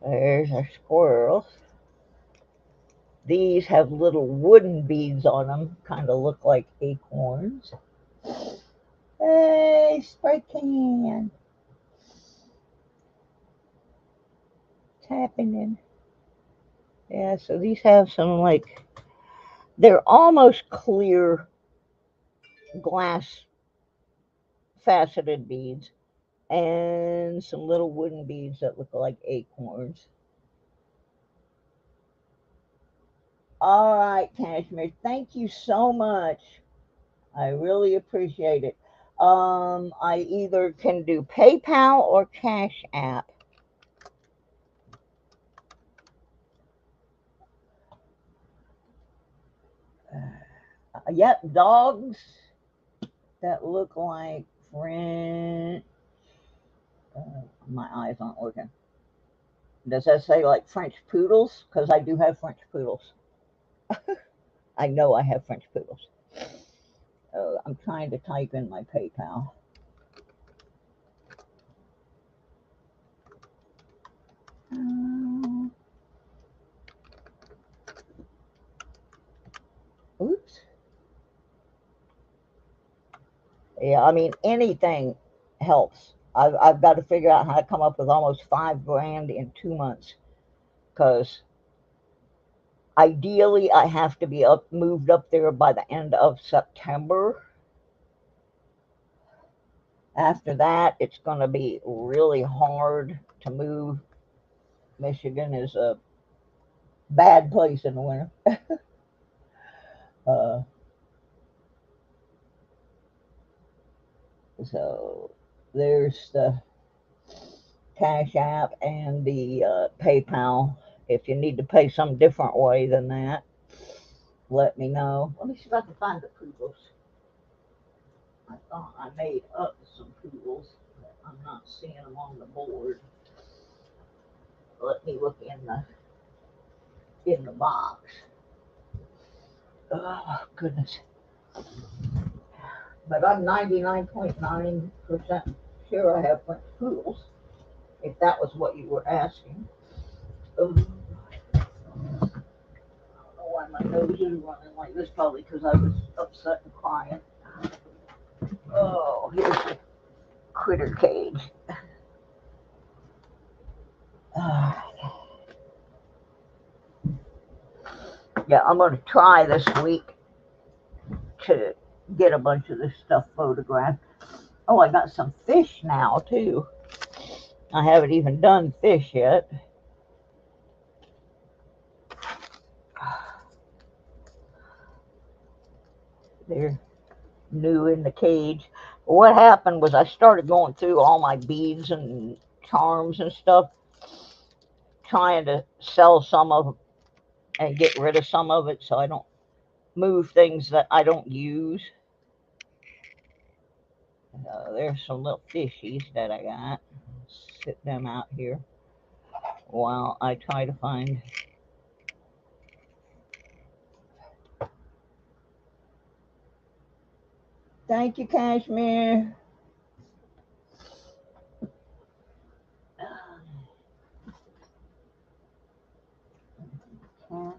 There's our squirrels. These have little wooden beads on them, kind of look like acorns. Hey, spray can. What's happening? Yeah, so these have some like, they're almost clear glass faceted beads and some little wooden beads that look like acorns. All right, Cashmere, thank you so much. I really appreciate it. I either can do PayPal or Cash App. Yep, dogs that look like French. My eyes aren't working. Does that say like French poodles? Because I do have French poodles. I know I have French poodles. I'm trying to type in my PayPal. Oops. Yeah, I mean, anything helps. I've got to figure out how to come up with almost $5,000 in 2 months, because ideally I have to be moved up there by the end of September. After that, it's going to be really hard to move. Michigan is a bad place in the winter. So there's the Cash App and the PayPal. If you need to pay some different way than that, let me know. Let me see if I can find the poodles. I thought I made up some poodles, but I'm not seeing them on the board. Let me look in the box. Oh goodness. But I'm 99.9% sure I have French poodles, if that was what you were asking. I don't know why my nose is running like this, probably because I was upset and crying. Oh, here's the critter cage. Yeah, I'm going to try this week to get a bunch of this stuff photographed. Oh, I got some fish now, too. I haven't even done fish yet. They're new in the cage. What happened was I started going through all my beads and charms and stuff, trying to sell some of them and get rid of some of it so I don't move things that I don't use. There's some little fishies that I got. Sit them out here while I try to find. Thank you, Cashmere. Cats.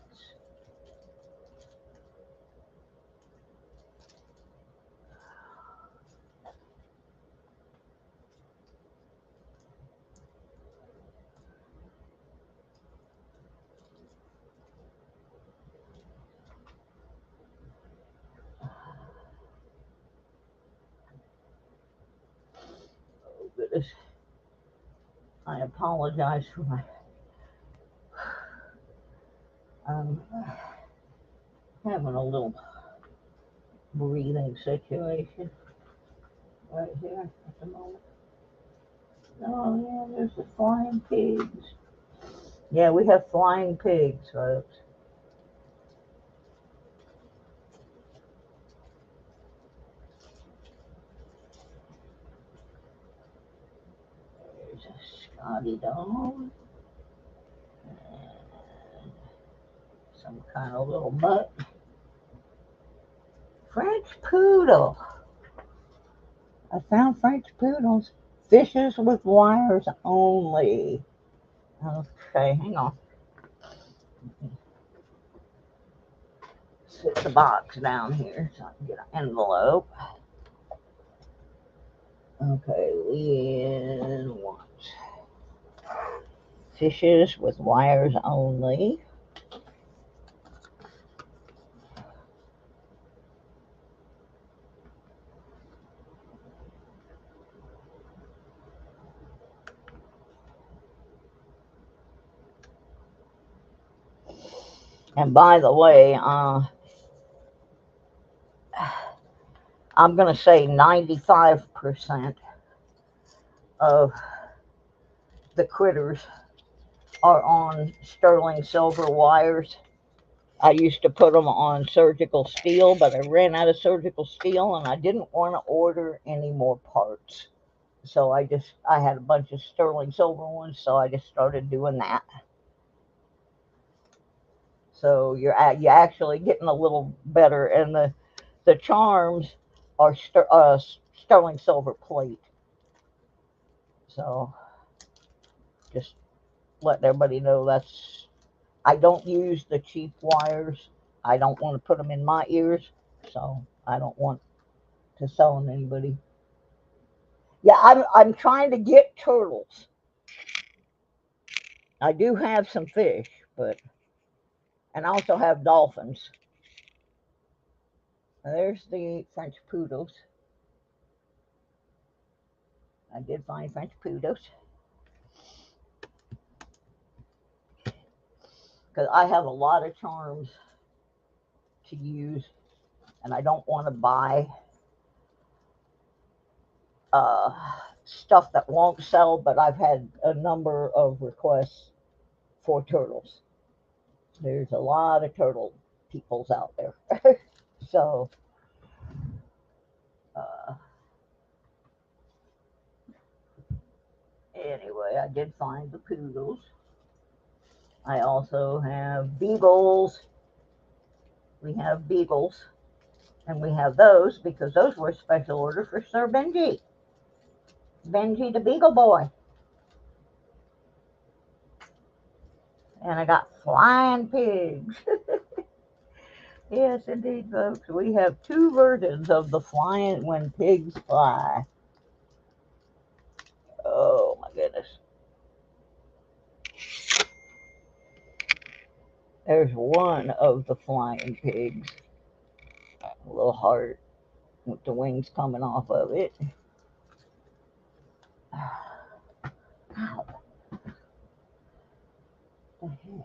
Oh, goodness. I apologize for my having a little breathing situation right here at the moment. Oh, yeah, there's the flying pigs. Yeah, we have flying pigs, folks. There's a Scotty dog. And some kind of little mutt. French poodle. I found French poodles. Fishes with wires only. Okay, hang on. Sit the box down here so I can get an envelope. Okay, Leanne wants fishes with wires only. And by the way, I'm going to say 95% of the critters are on sterling silver wires. I used to put them on surgical steel, but I ran out of surgical steel and I didn't want to order any more parts. So I had a bunch of sterling silver ones, so I just started doing that. So you're actually getting a little better, and the charms are sterling silver plate. So just letting everybody know I don't use the cheap wires. I don't want to put them in my ears, so I don't want to sell them to anybody. Yeah, I'm trying to get turtles. I do have some fish, and I also have dolphins. There's the French poodles. I did find French poodles. Because I have a lot of charms to use, and I don't want to buy stuff that won't sell, but I've had a number of requests for turtles. There's a lot of turtle peoples out there. So, anyway, I did find the poodles. I also have beagles. We have beagles. And we have those because those were a special order for Sir Benji. Benji the Beagle Boy. And I got flying pigs. Yes, indeed, folks. We have two versions of the flying when pigs fly. Oh, my goodness. There's one of the flying pigs. A little heart with the wings coming off of it. Ow. What the heck?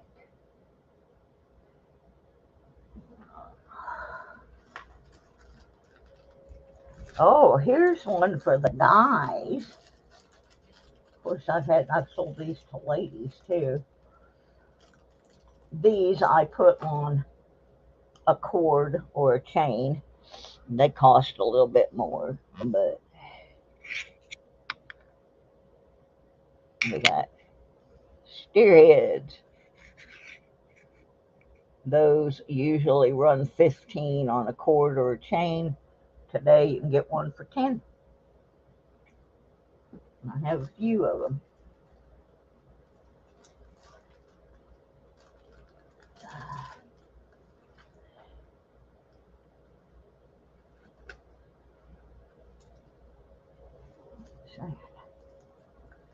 Oh, here's one for the guys. Of course, I've sold these to ladies too. These I put on a cord or a chain. They cost a little bit more, but we got steerheads. Those usually run 15 on a cord or a chain. Today you can get one for 10. I have a few of them.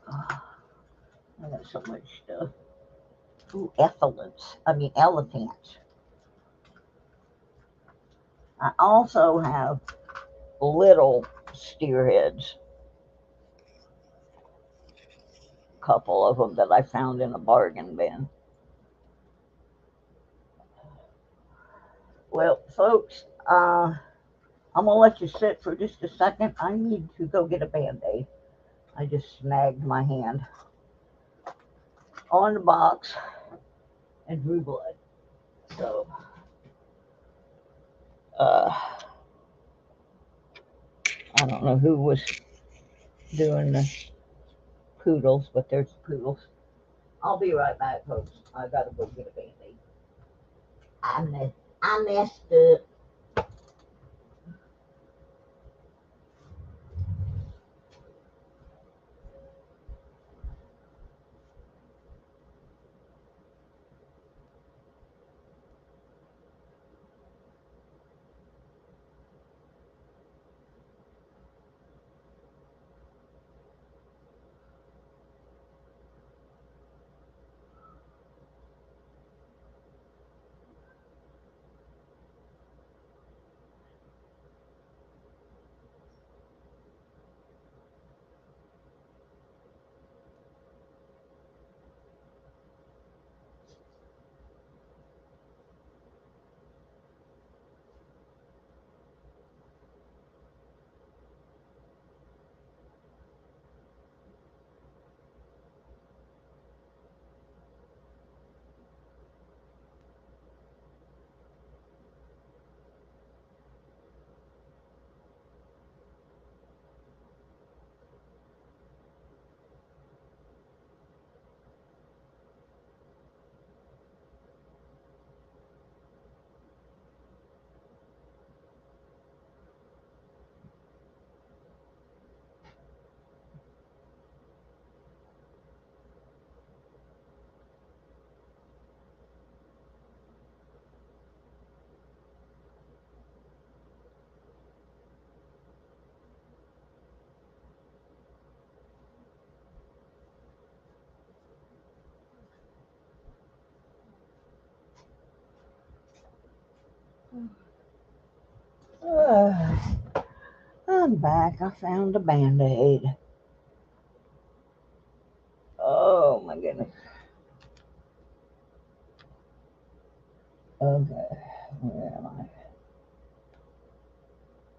Oh, I got so much stuff. Ooh, elephants. I also have little steerheads. A couple of them that I found in a bargain bin. Well, folks, I'm going to let you sit for just a second. I need to go get a Band-Aid. I just snagged my hand on the box and drew blood. So, I don't know who was doing the poodles, but there's poodles. I'll be right back, folks. I gotta go get a Band-Aid. I messed up. I'm back. I found a Band-Aid. Oh my goodness. Okay, where am I?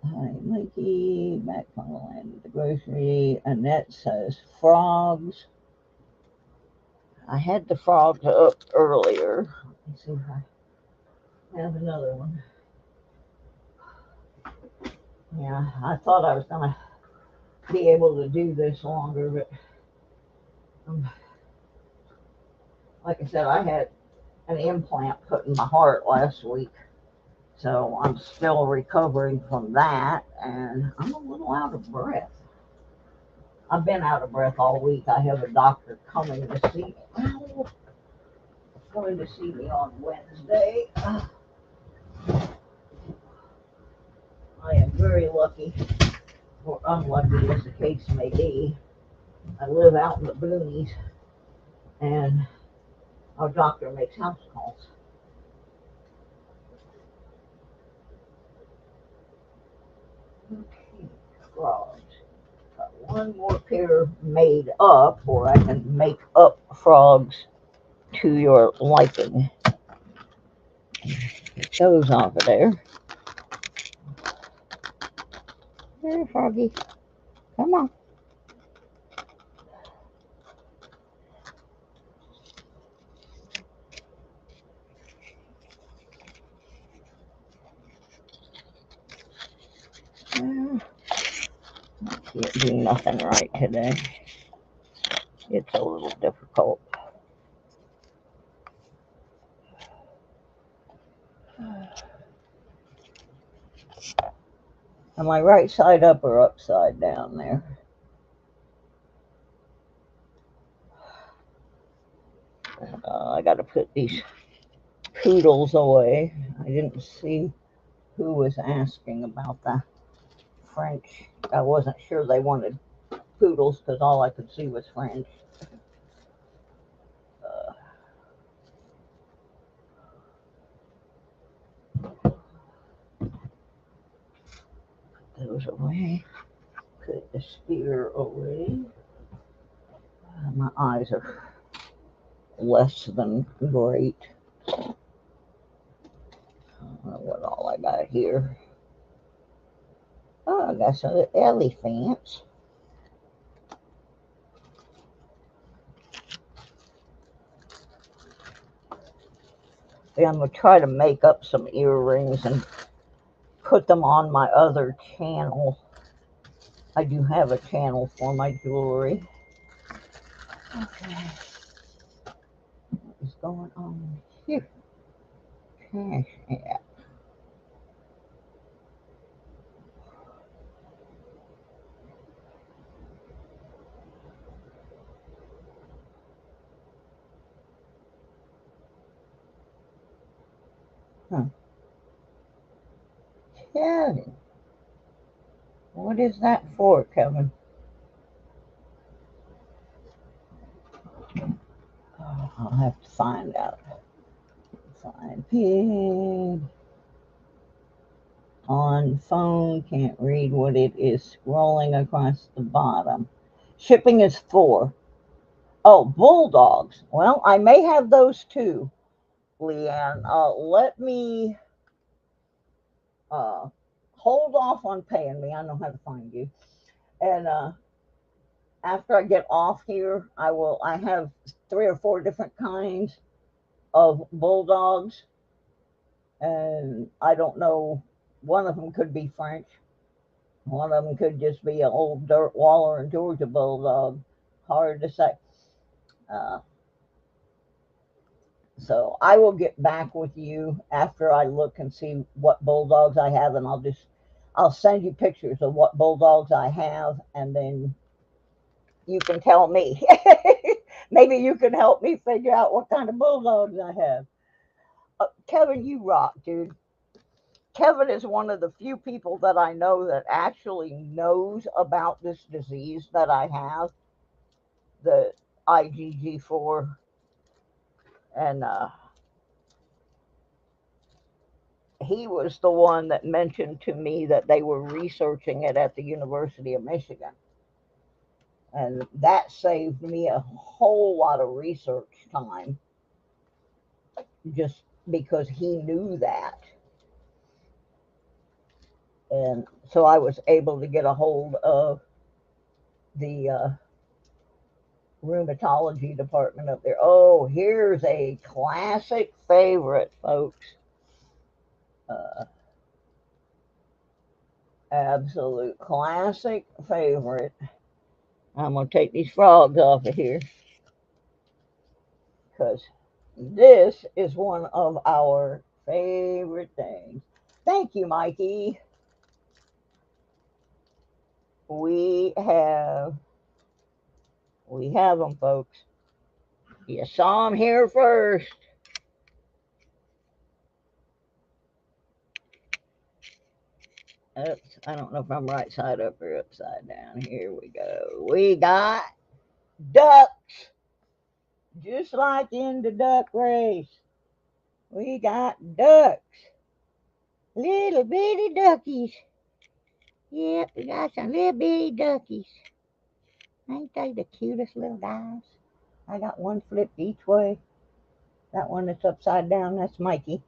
Hi, Mikey. Back from the land of the grocery. Annette says frogs. I had the frogs up earlier. Let me see if I have another one. Yeah, I thought I was going to be able to do this longer, but like I said, I had an implant put in my heart last week. So I'm still recovering from that, and I'm a little out of breath. I've been out of breath all week. I have a doctor coming to see me. Going to see me on Wednesday. I am very lucky, or unlucky as the case may be. I live out in the boonies, and our doctor makes house calls. Okay, frogs. Got one more pair made up, or I can make up frogs to your liking. Get those over there. There, Froggy. Come on. Can't do nothing right today. It's a little difficult. Am I right side up or upside down there? I got to put these poodles away. I didn't see who was asking about the French. I wasn't sure they wanted poodles because all I could see was French. Put those away. Put the spear away. My eyes are less than great. I don't know what all I got here. Oh, I got some elephants. Yeah, I'm going to try to make up some earrings and put them on my other channel. I do have a channel for my jewelry. Okay. What is going on here? Cash app. Huh. Kevin. What is that for, Kevin? Oh, I'll have to find out. Find pig. On phone, can't read what it is scrolling across the bottom. Shipping is 4. Oh, bulldogs. Well, I may have those too, Leanne. Let me hold off on paying me. I know how to find you. And after I get off here, I have 3 or 4 different kinds of bulldogs, and I don't know. One of them could be French. One of them could just be an old dirt Waller and Georgia bulldog. Hard to say. Uh, so I will get back with you after I look and see what bulldogs I have, and I'll send you pictures of what bulldogs I have, and then you can tell me. Maybe you can help me figure out what kind of bulldogs I have. Kevin, you rock, dude. Kevin is one of the few people that I know that actually knows about this disease that I have, the IgG4, and he was the one that mentioned to me that they were researching it at the University of Michigan. And that saved me a whole lot of research time just because he knew that. And so I was able to get a hold of the rheumatology department up there. Oh, here's a classic favorite, folks. Absolute classic favorite. I'm going to take these frogs off of here because this is one of our favorite things. Thank you, Mikey. We have them, folks. You saw them here first. Oops, I don't know if I'm right side up or upside down. Here we go. We got ducks, just like in the duck race. We got ducks, little bitty duckies. Yep, we got some little bitty duckies. Ain't they the cutest little guys? I got one flipped each way. That one that's upside down, that's Mikey.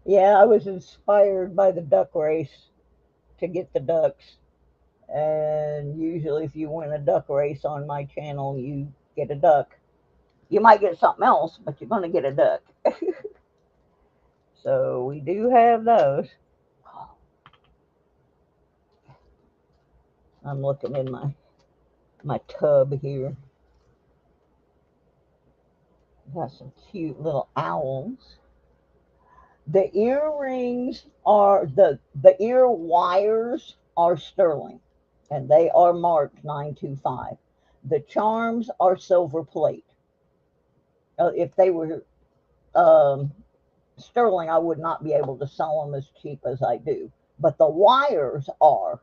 Yeah, I was inspired by the duck race to get the ducks. And usually if you win a duck race on my channel, you get a duck. You might get something else, but you're going to get a duck. So we do have those. I'm looking in my tub here. Got some cute little owls. The earrings are the ear wires are sterling, and they are marked 925. The charms are silver plate. If they were sterling, I would not be able to sell them as cheap as I do. But the wires are,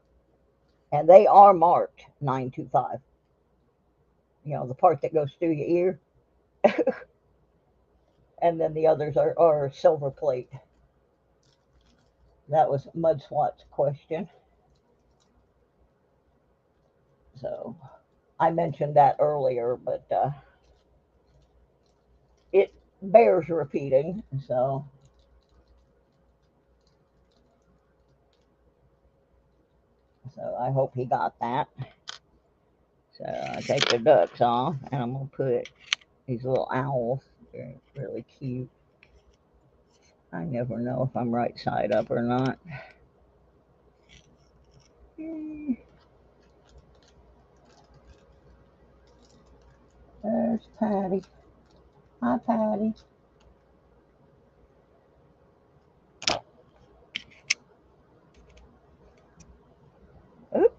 and they are marked 925. You know, the part that goes through your ear. And then the others are silver plate. That was Mud Swat's question. So I mentioned that earlier, but it bears repeating. So I hope he got that. So I take the ducks off, and I'm going to put these little owls. They're really cute. I never know if I'm right side up or not. There's Patty. Hi, Patty. Oop.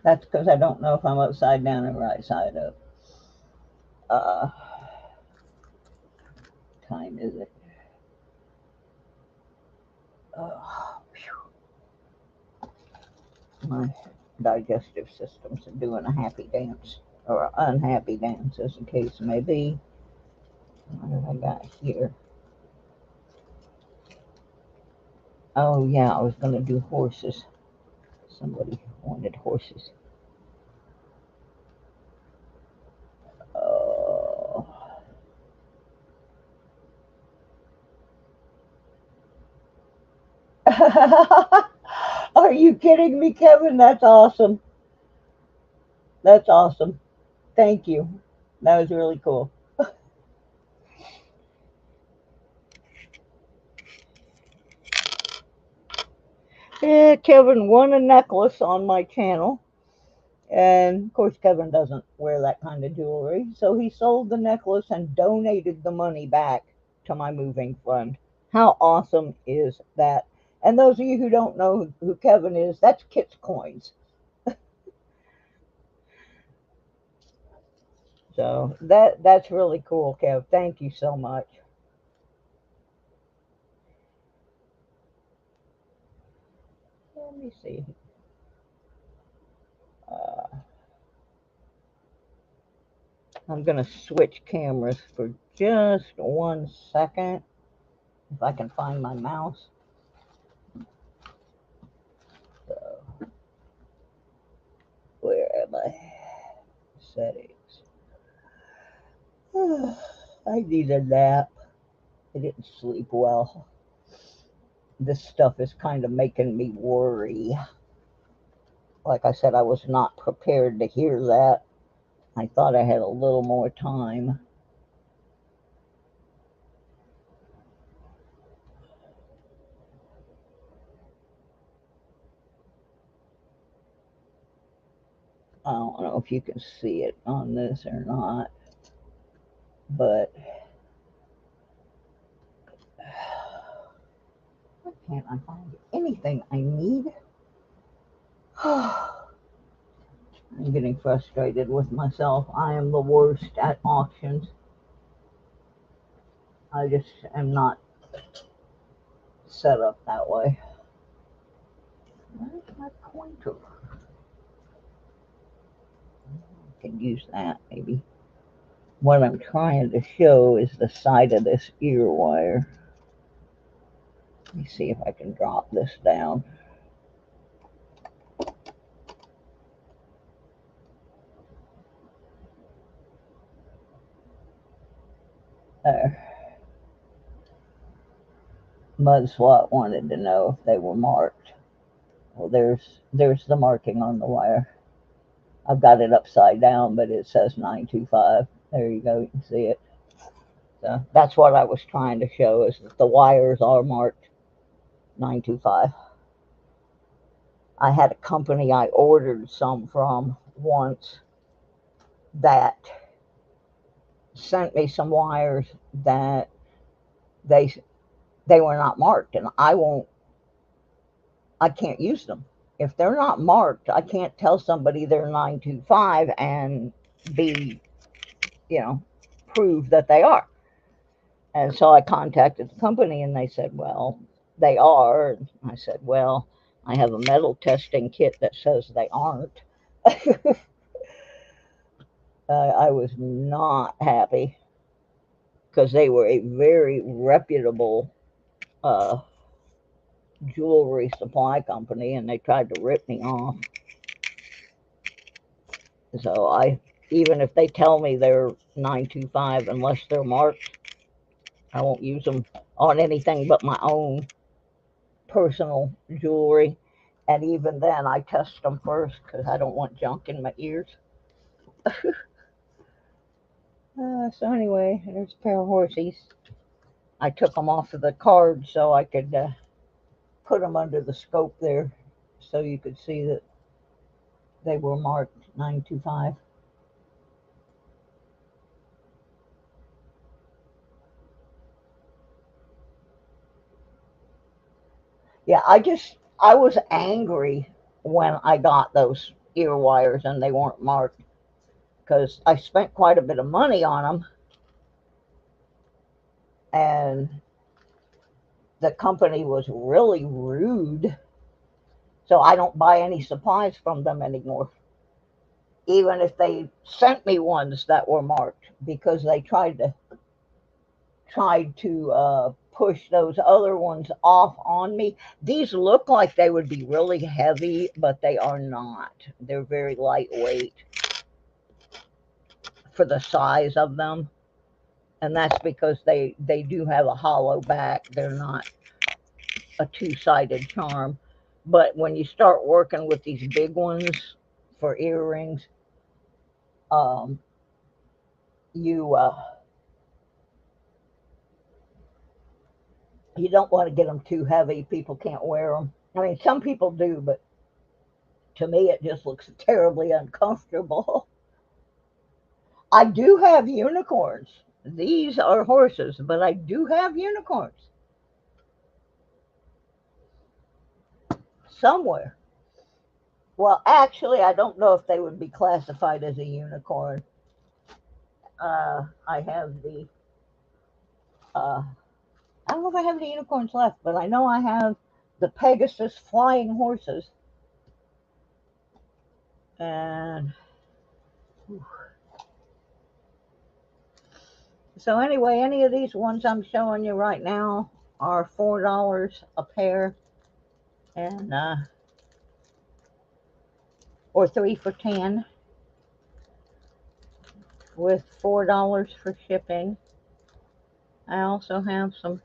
That's because I don't know if I'm upside down or right side up. Time is it? My digestive system's doing a happy dance, or an unhappy dance, as the case may be. What have I got here? Oh, yeah, I was going to do horses. Somebody wanted horses. Oh. Are you kidding me, Kevin? That's awesome. That's awesome. Thank you. That was really cool. Yeah, Kevin won a necklace on my channel. And of course, Kevin doesn't wear that kind of jewelry. So he sold the necklace and donated the money back to my moving fund. How awesome is that? And those of you who don't know who Kevin is, that's Kit's Coins. So that's really cool, Kev. Thank you so much. Let me see. I'm going to switch cameras for just 1 second. If I can find my mouse. So, where am I? Settings. I need a nap. I didn't sleep well. This stuff is kind of making me worry. Like I said, I was not prepared to hear that. I thought I had a little more time. I don't know if you can see it on this or not, but can't I find anything I need? I'm getting frustrated with myself. I am the worst at auctions. I just am not set up that way. Where's my pointer? I can use that maybe. What I'm trying to show is the side of this ear wire. Let me see if I can drop this down. There. Mudswat wanted to know if they were marked. Well, there's the marking on the wire. I've got it upside down, but it says 925. There you go, you can see it. So that's what I was trying to show, is that the wires are marked 925. I had a company I ordered some from once that sent me some wires that they were not marked, and I can't use them. If they're not marked, I can't tell somebody they're 925 and prove that they are. And so I contacted the company and they said, well, they are. And I said, well, I have a metal testing kit that says they aren't. I was not happy because they were a very reputable jewelry supply company, and they tried to rip me off. So even if they tell me they're 925, unless they're marked, I won't use them on anything but my own personal jewelry. And even then, I test them first because I don't want junk in my ears. So anyway, there's a pair of horsies. I took them off of the card so I could put them under the scope there so you could see that they were marked 925. Yeah, I was angry when I got those ear wires and they weren't marked because I spent quite a bit of money on them, and the company was really rude. So I don't buy any supplies from them anymore, even if they sent me ones that were marked, because they tried to push those other ones off on me. These look like they would be really heavy, but they are not. They're very lightweight for the size of them, and that's because they do have a hollow back. They're not a two-sided charm. But when you start working with these big ones for earrings, you you don't want to get them too heavy. People can't wear them. I mean, some people do, but to me, it just looks terribly uncomfortable. I do have unicorns. These are horses, but I do have unicorns somewhere. Well, actually, I don't know if they would be classified as a unicorn. I have I don't know if I have the unicorns left, but I know I have the Pegasus flying horses. And so anyway, any of these ones I'm showing you right now are $4 a pair, and or 3 for 10, with $4 for shipping. I also have some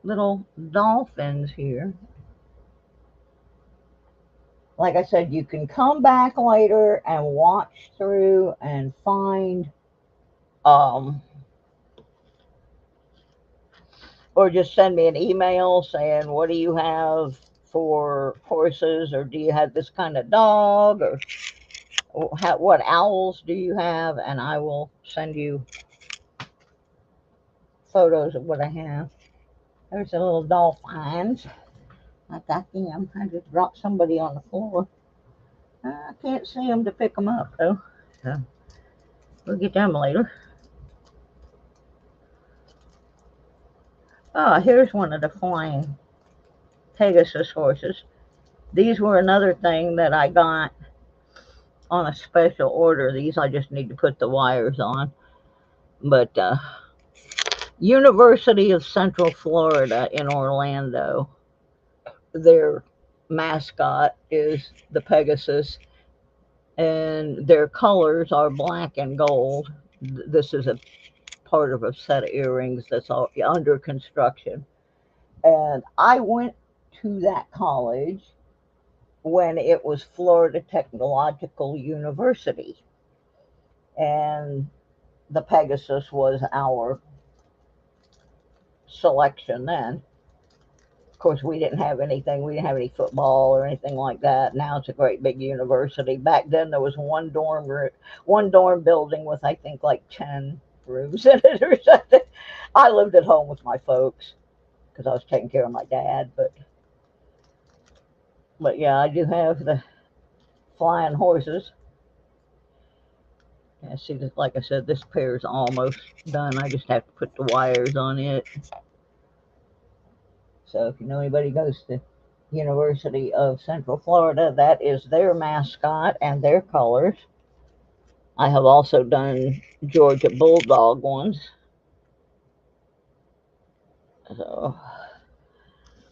little dolphins here. Like I said, you can come back later and watch through and find, or just send me an email saying, what do you have for horses, or do you have this kind of dog, or what owls do you have, and I will send you photos of what I have. There's the little dolphins. Like I can. I just dropped somebody on the floor. I can't see them to pick them up, though. So we'll get them later. Oh, here's one of the flying Pegasus horses. These were another thing that I got on a special order. These I just need to put the wires on. But University of Central Florida in Orlando, their mascot is the Pegasus, and their colors are black and gold. This is a part of a set of earrings that's all under construction. And I went to that college when it was Florida Technological University. And the Pegasus was our selection then. Of course, we didn't have anything. We didn't have any football or anything like that. Now it's a great big university. Back then, there was one dorm building with I think like 10 rooms in it or something. I lived at home with my folks because I was taking care of my dad. But yeah, I do have the flying horses. Yeah, see, like I said, this pair is almost done. I just have to put the wires on it. So if you know anybody who goes to University of Central Florida, that is their mascot and their colors. I have also done Georgia Bulldog ones. So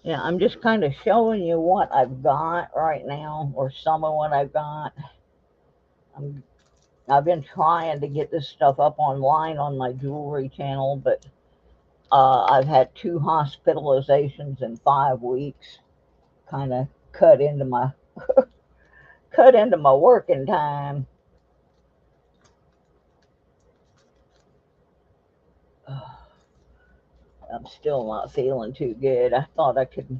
yeah, I'm just kind of showing you what I've got right now, or some of what I've got. I've been trying to get this stuff up online on my jewelry channel, but I've had 2 hospitalizations in 5 weeks. Kind of cut into my working time. I'm still not feeling too good. I thought I could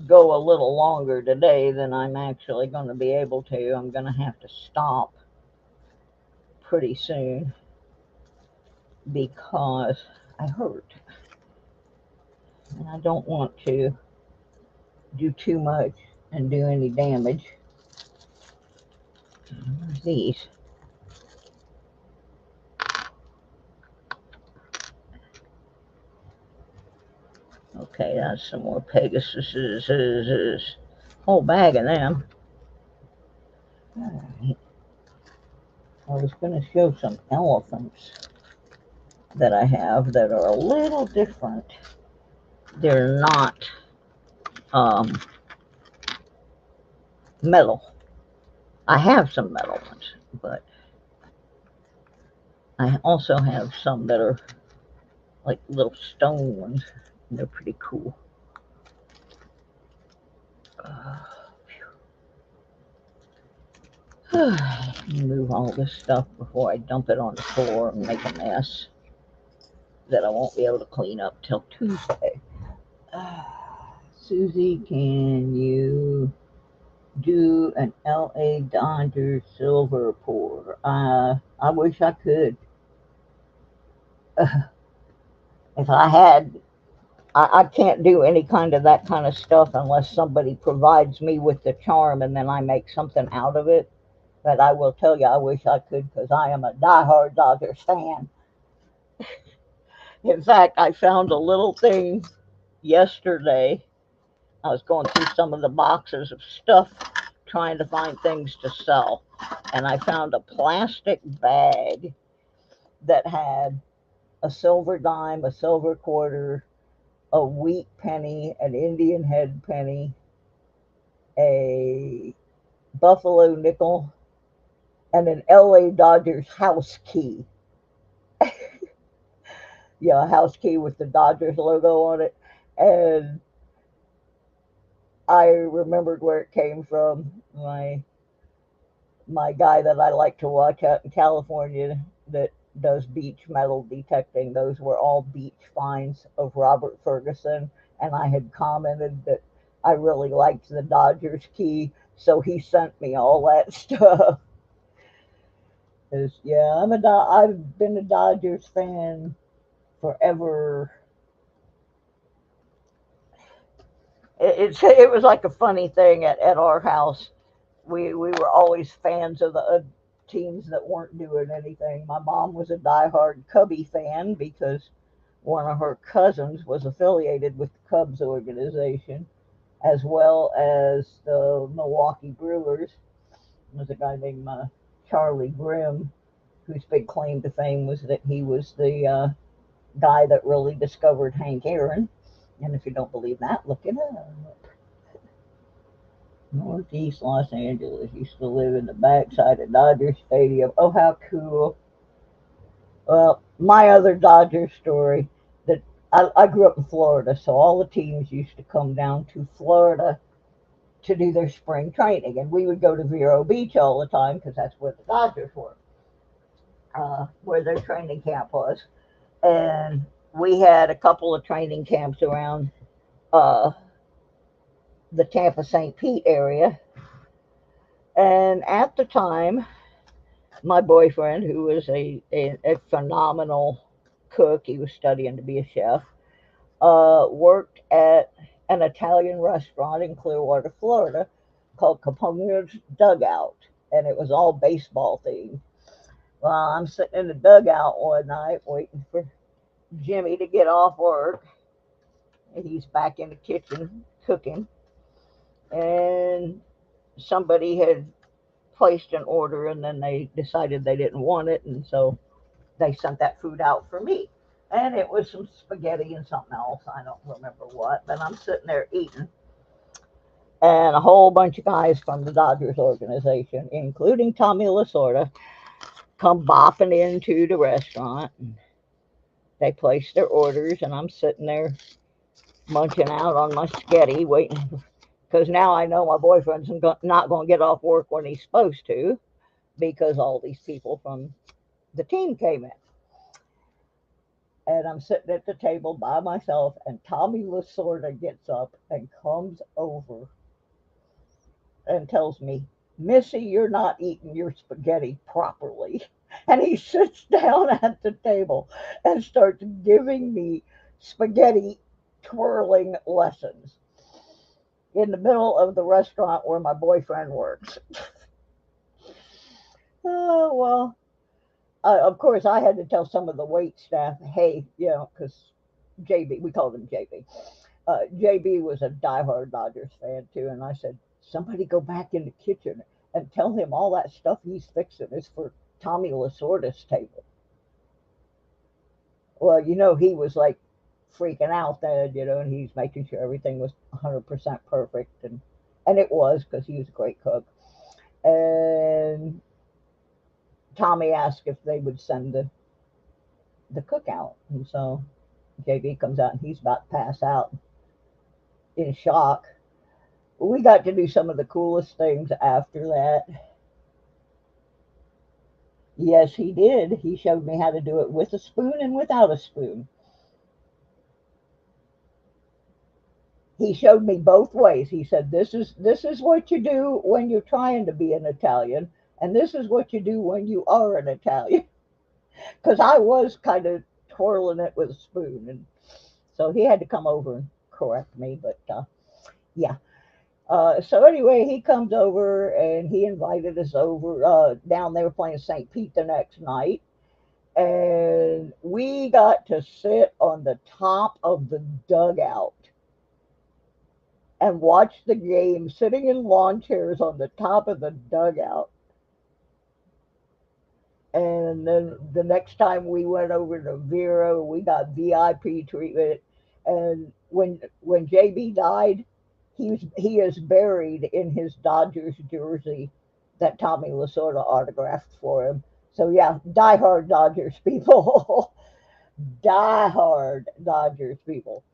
go a little longer today than I'm actually going to be able to. I'm going to have to stop pretty soon because I hurt. And I don't want to do too much and do any damage. Where's these? Okay, that's some more Pegasuses. Whole bag of them. All right. I was going to show some elephants that I have that are a little different. They're not metal. I have some metal ones, but I also have some that are like little stone ones. They're pretty cool. Move all this stuff before I dump it on the floor and make a mess that I won't be able to clean up till Tuesday. Susie, can you do an LA Dodgers silver pour? I wish I could. If I had, I can't do any kind of that kind of stuff unless somebody provides me with the charm and then I make something out of it. But I will tell you, I wish I could because I am a diehard Dodgers fan. In fact, I found a little thing yesterday. I was going through some of the boxes of stuff trying to find things to sell. And I found a plastic bag that had a silver dime, a silver quarter, a wheat penny, an Indian head penny, a buffalo nickel, and an LA Dodgers house key. Yeah, a house key with the Dodgers logo on it. And I remembered where it came from. My guy that I like to watch out in California that does beach metal detecting, those were all beach finds of Robert Ferguson. And I had commented that I really liked the Dodgers key, so he sent me all that stuff. Yeah, I've been a Dodgers fan forever It was like a funny thing at our house. We were always fans of the teams that weren't doing anything. My mom was a diehard Cubby fan because one of her cousins was affiliated with the Cubs organization, as well as the Milwaukee Brewers. There was a guy named Charlie Grimm, whose big claim to fame was that he was the guy that really discovered Hank Aaron. And if you don't believe that, look it up. Northeast Los Angeles. Used to live in the backside of Dodger Stadium. Oh, how cool. Well, my other Dodger story, that I grew up in Florida, so all the teams used to come down to Florida to do their spring training. And we would go to Vero Beach all the time because that's where the Dodgers were, where their training camp was. And we had a couple of training camps around uh, the Tampa St. Pete area. And at the time, my boyfriend, who was a phenomenal cook, he was studying to be a chef, worked at an Italian restaurant in Clearwater, Florida, called Capone's Dugout, and it was all baseball themed. Well, I'm sitting in the dugout one night waiting for Jimmy to get off work. He's back in the kitchen cooking, and somebody had placed an order, and then they decided they didn't want it, and so they sent that food out for me. And it was some spaghetti and something else. I don't remember what. But I'm sitting there eating. And a whole bunch of guys from the Dodgers organization, including Tommy Lasorda, come bopping into the restaurant. And they place their orders. And I'm sitting there munching out on my spaghetti, waiting. Because now I know my boyfriend's not going to get off work when he's supposed to, because all these people from the team came in. And I'm sitting at the table by myself, and Tommy Lasorda gets up and comes over and tells me, Missy, you're not eating your spaghetti properly. And he sits down at the table and starts giving me spaghetti twirling lessons in the middle of the restaurant where my boyfriend works. Oh, well, of course, I had to tell some of the wait staff, hey, because JB, we called him JB. JB was a diehard Dodgers fan too, and I said, somebody go back in the kitchen and tell him all that stuff he's fixing is for Tommy Lasorda's table. Well, he was like freaking out then, and he's making sure everything was 100% perfect, and it was because he was a great cook. And Tommy asked if they would send the cook out, and so JB comes out and he's about to pass out in shock. We got to do some of the coolest things after that. Yes, he did. He showed me how to do it with a spoon and without a spoon. He showed me both ways. He said, this is what you do when you're trying to be an Italian, and this is what you do when you are an Italian. Because I was kind of twirling it with a spoon, and so he had to come over and correct me. But yeah. So anyway, he comes over and he invited us over. Down there playing St. Pete the next night, and we got to sit on the top of the dugout and watch the game, sitting in lawn chairs on the top of the dugout. And then the next time we went over to Vero, we got VIP treatment. And when JB died, he is buried in his Dodgers jersey that Tommy Lasorda autographed for him. So yeah, diehard Dodgers people, diehard Dodgers people.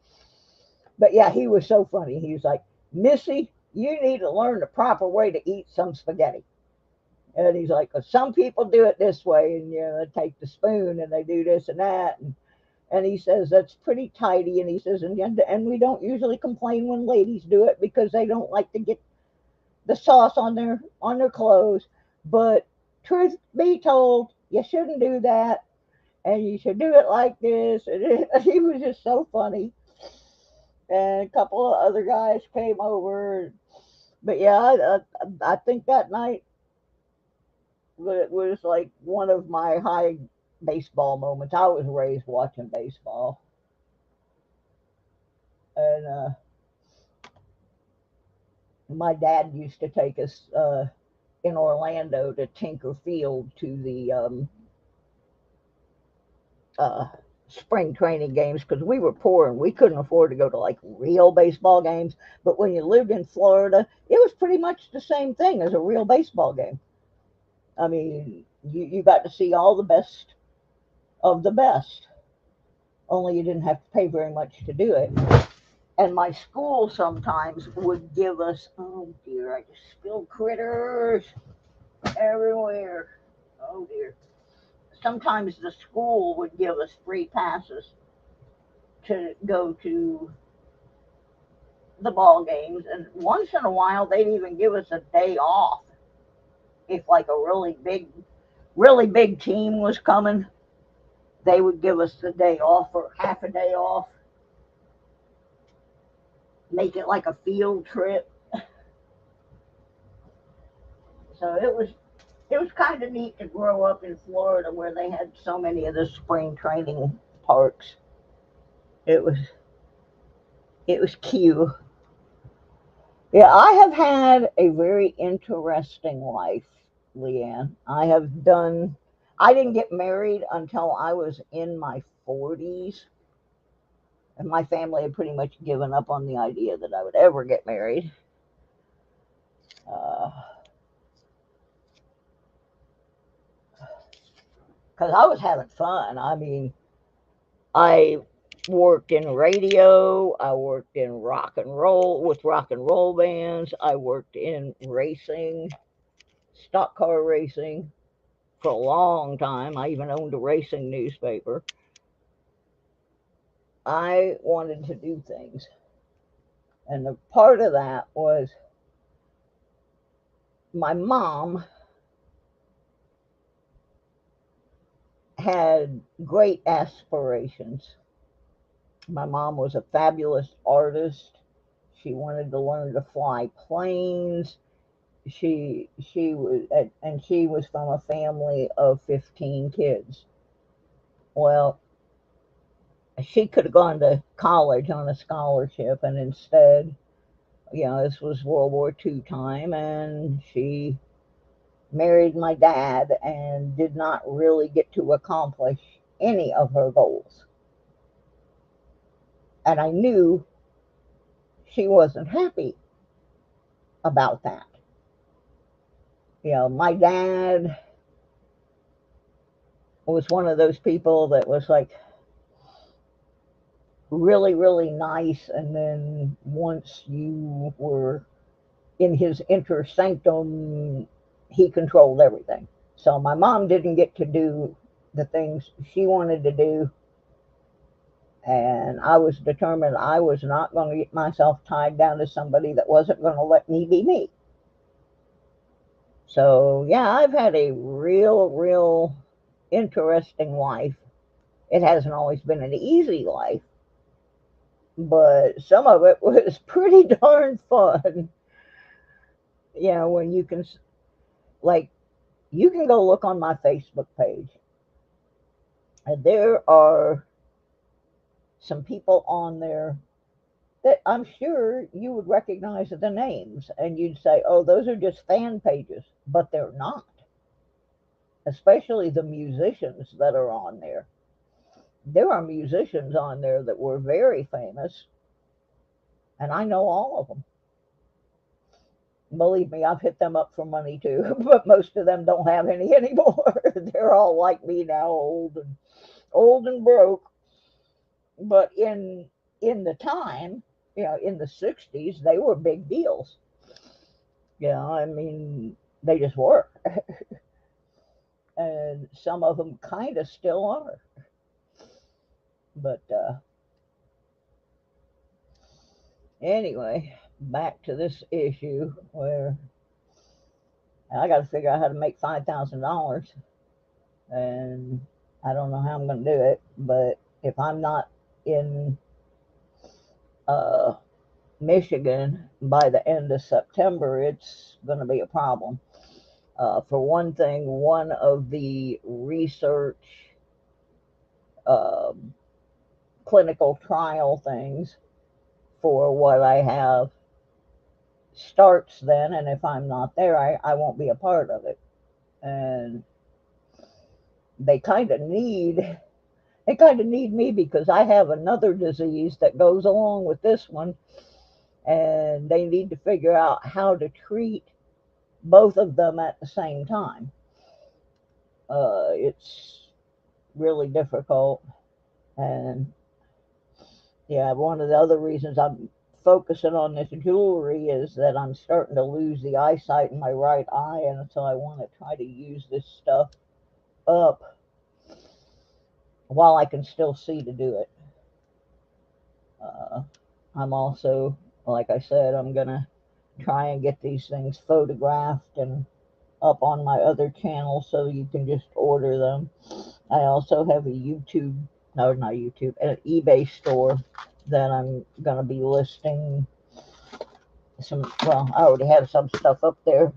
But yeah, he was so funny. He was like, Missy, you need to learn the proper way to eat some spaghetti. And he's like, some people do it this way, and they take the spoon and they do this and that, and he says that's pretty tidy, and he says, and we don't usually complain when ladies do it because they don't like to get the sauce on their clothes. But truth be told, you shouldn't do that, and you should do it like this. And he was just so funny. and a couple of other guys came over. But yeah, I think that night was like one of my high baseball moments. I was raised watching baseball, and my dad used to take us in Orlando to Tinker Field to the uh, spring training games because we were poor and we couldn't afford to go to like real baseball games. But when you lived in Florida, it was pretty much the same thing as a real baseball game. I mean, you got to see all the best of the best, only you didn't have to pay very much to do it. And my school sometimes would give us, oh dear, I just spilled critters everywhere. Oh dear. Sometimes the school would give us free passes to go to the ball games, and once in a while they'd even give us a day off if like a really big team was coming. They would give us the day off or half a day off, make it like a field trip. So it was kind of neat to grow up in Florida where they had so many of the spring training parks. It was cute. Yeah, I have had a very interesting life, Leanne. I didn't get married until I was in my 40s, and my family had pretty much given up on the idea that I would ever get married. Because I was having fun. I mean, I worked in radio, I worked in rock and roll with rock and roll bands, I worked in racing, stock car racing for a long time. I even owned a racing newspaper. I wanted to do things. And a part of that was my mom had great aspirations. My mom was a fabulous artist. She wanted to learn to fly planes. She was from a family of 15 kids. Well, she could have gone to college on a scholarship, and instead, this was World War II time, and she married my dad and did not really get to accomplish any of her goals. And I knew she wasn't happy about that. My dad was one of those people that was like really, really nice, and then once you were in his inner sanctum, he controlled everything. So my mom didn't get to do the things she wanted to do, and I was determined I was not going to get myself tied down to somebody that wasn't going to let me be me. So, yeah, I've had a real, real interesting life. It hasn't always been an easy life, but some of it was pretty darn fun. When like, you can go look on my Facebook page, and there are some people on there that I'm sure you would recognize the names, and you'd say, oh, those are just fan pages, but they're not, especially the musicians that are on there. There are musicians on there that were very famous, and I know all of them. Believe me, I've hit them up for money too, but most of them don't have any anymore. They're all like me now, old and broke. But in the time, in the 60s, they were big deals. I mean, they just were. And some of them kind of still are. But anyway, back to this issue where I got to figure out how to make $5,000, and I don't know how I'm going to do it. But if I'm not in uh, Michigan, by the end of September, it's going to be a problem. For one thing, one of the research um, clinical trial things for what I have starts then, and if I'm not there, I won't be a part of it. And they kind of need me because I have another disease that goes along with this one, and they need to figure out how to treat both of them at the same time. It's really difficult, and yeah, one of the other reasons I'm focusing on this jewelry is that I'm starting to lose the eyesight in my right eye, and so I want to try to use this stuff up while I can still see to do it. Uh, I'm also, like I said, I'm gonna try and get these things photographed and up on my other channel so you can just order them. I also have a YouTube, no, not YouTube, an eBay store that I'm gonna be listing some, well, I already have some stuff up there,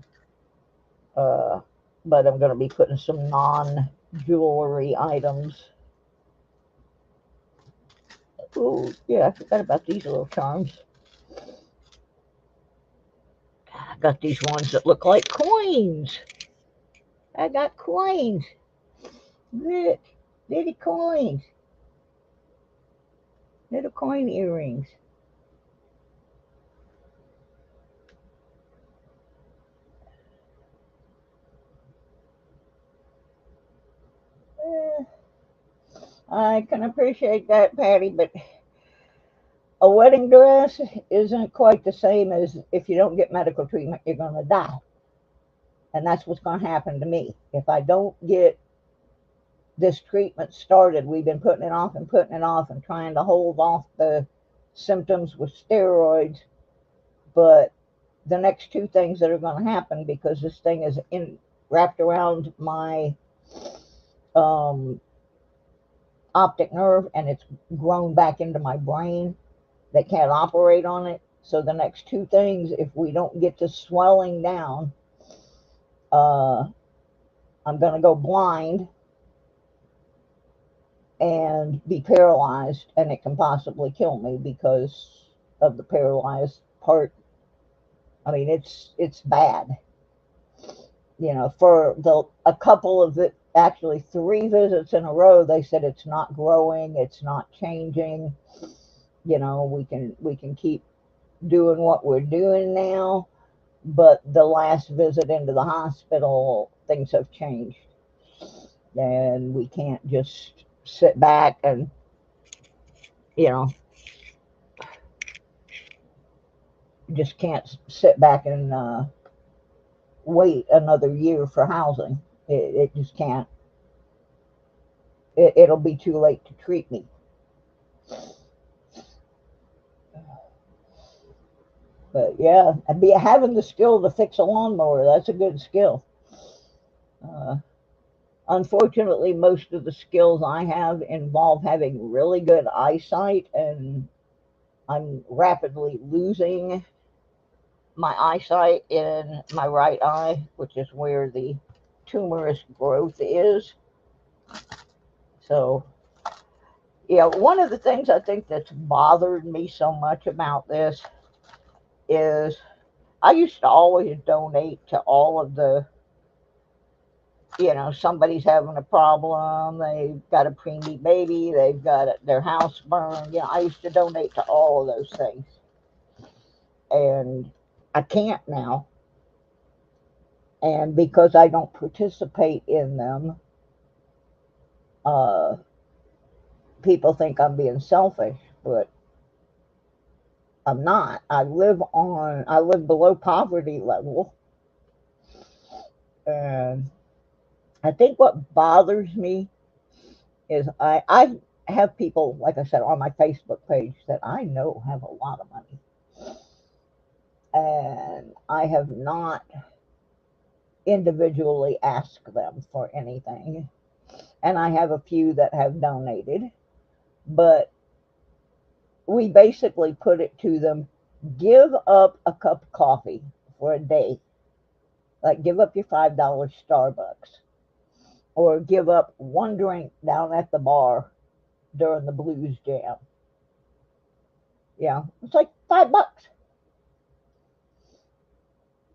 uh, but I'm gonna be putting some non-jewelry items. Oh, yeah, I forgot about these little charms. I got these ones that look like coins. I got coins. Look, little coins. Little coin earrings. Eh, I can appreciate that, Patty, but a wedding dress isn't quite the same as if you don't get medical treatment, you're going to die. And that's what's going to happen to me. If I don't get this treatment started, we've been putting it off and trying to hold off the symptoms with steroids. But the next two things that are going to happen, because this thing is wrapped around my um, optic nerve and it's grown back into my brain, they can't operate on it. So the next two things, if we don't get the swelling down, uh, I'm going to go blind and be paralyzed, and it can possibly kill me because of the paralyzed part. I mean, it's bad. You know, for a couple of it, actually 3 visits in a row, they said it's not growing, it's not changing. You know, we can keep doing what we're doing now, but the last visit into the hospital, things have changed, and we can't just sit back and, you know, just can't sit back and wait another year for housing. It just can't. It'll be too late to treat me. But yeah, having the skill to fix a lawnmower, that's a good skill. Uh, Unfortunately, most of the skills I have involve having really good eyesight, and I'm rapidly losing my eyesight in my right eye, which is where the tumorous growth is. So, yeah, one of the things I think that's bothered me so much about this is I used to always donate to all of the, somebody's having a problem, they've got a preemie baby, they've got their house burned. I used to donate to all of those things. And I can't now. And because I don't participate in them, uh, people think I'm being selfish, but I'm not. I live below poverty level. And I think what bothers me is I have people, like I said, on my Facebook page that I know have a lot of money. And I have not individually asked them for anything. And I have a few that have donated. But we basically put it to them, give up a cup of coffee for a day. Like, give up your $5 Starbucks, or give up one drink down at the bar during the blues jam. Yeah, it's like $5.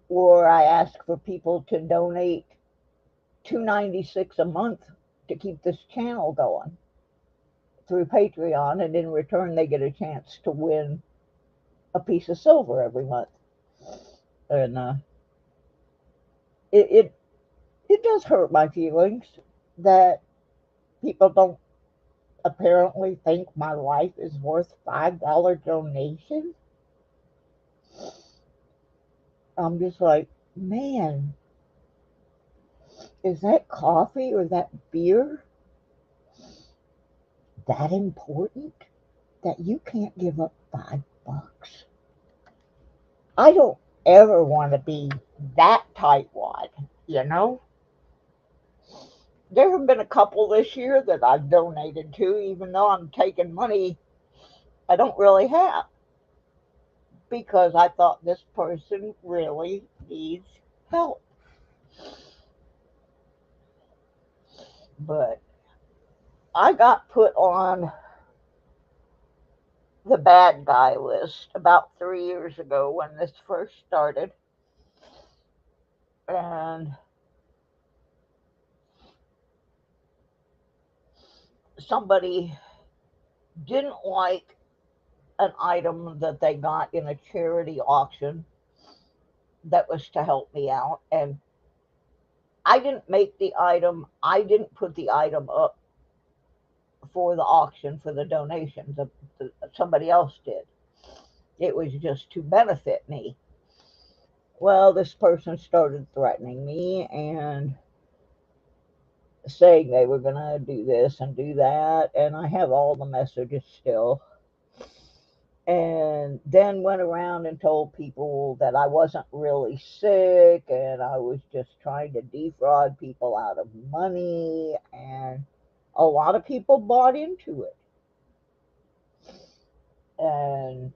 Or I ask for people to donate $2.96 a month to keep this channel going through Patreon, and in return they get a chance to win a piece of silver every month. And it, it it does hurt my feelings that people don't apparently think my life is worth $5 donation. I'm just like, man, is that coffee or that beer that important that you can't give up $5? I don't ever want to be that tightwad, you know? There have been a couple this year that I've donated to, even though I'm taking money I don't really have, because I thought this person really needs help. But I got put on the bad guy list about 3 years ago when this first started. And somebody didn't like an item that they got in a charity auction that was to help me out. And I didn't make the item, I didn't put the item up for the auction for the donations. Somebody else did. It was just to benefit me. Well, this person started threatening me and saying they were going to do this and do that. And I have all the messages still. And then went around and told people that I wasn't really sick and I was just trying to defraud people out of money. And a lot of people bought into it. And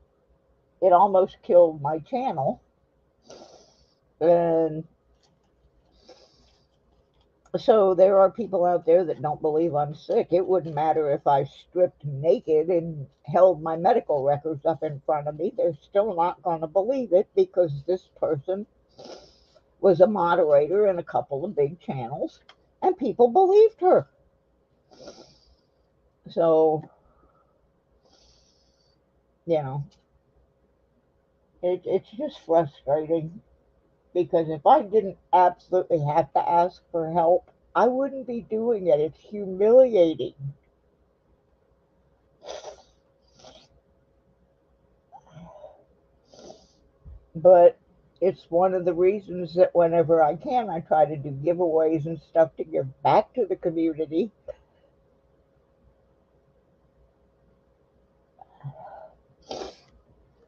it almost killed my channel. And so there are people out there that don't believe I'm sick. It wouldn't matter if I stripped naked and held my medical records up in front of me. They're still not going to believe it because this person was a moderator in a couple of big channels and people believed her. So, you know, it's just frustrating because if I didn't absolutely have to ask for help, I wouldn't be doing it. It's humiliating. But it's one of the reasons that whenever I can, I try to do giveaways and stuff to give back to the community.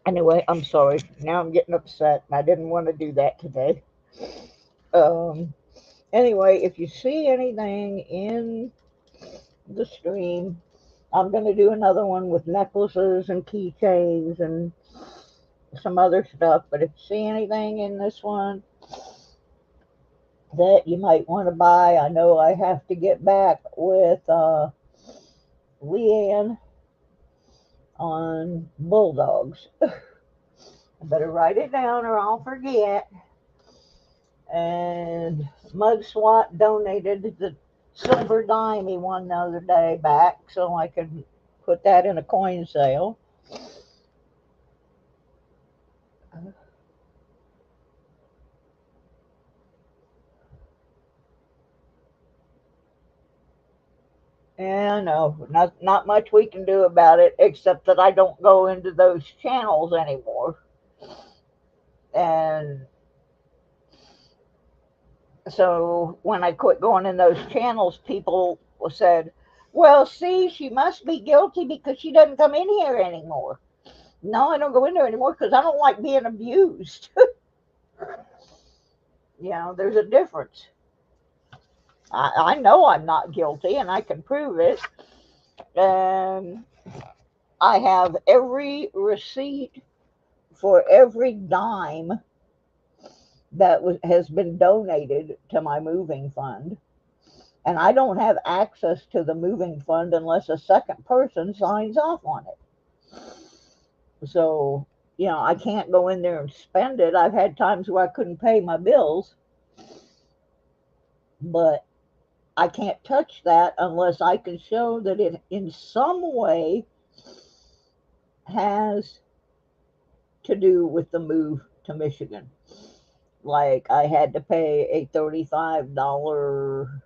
Anyway, I'm sorry. Now I'm getting upset, and I didn't want to do that today. Um, anyway, if you see anything in the stream, I'm going to do another one with necklaces and keychains and some other stuff. But if you see anything in this one that you might want to buy, I know I have to get back with Leanne on bulldogs. I better write it down or I'll forget. And Mud SWAT donated the silver dime he won the other day back so I could put that in a coin sale. And no, not much we can do about it except that I don't go into those channels anymore. And so when I quit going in those channels, people said, well, see, she must be guilty because she doesn't come in here anymore. No, I don't go in there anymore because I don't like being abused. You know, there's a difference. I know I'm not guilty and I can prove it. And I have every receipt for every dime that has been donated to my moving fund. And I don't have access to the moving fund unless a second person signs off on it. So, I can't go in there and spend it. I've had times where I couldn't pay my bills, but I can't touch that unless I can show that it in some way has to do with the move to Michigan. Like I had to pay a $35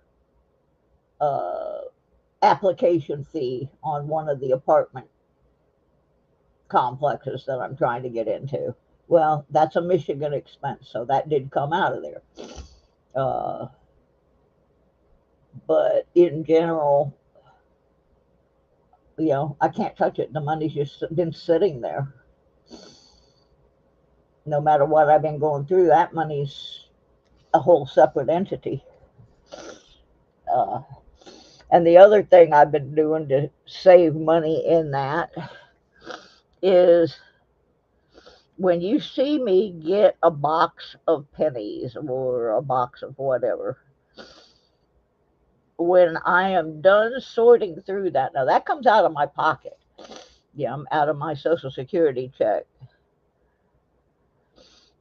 application fee on one of the apartment complexes that I'm trying to get into. Well, that's a Michigan expense, so that did come out of there. But in general, I can't touch it. The money's just been sitting there. No matter what I've been going through, that money's a whole separate entity. And the other thing I've been doing to save money in that is when you see me get a box of pennies or a box of whatever, when I am done sorting through that, now that comes out of my pocket. Yeah, I'm out of my Social Security check.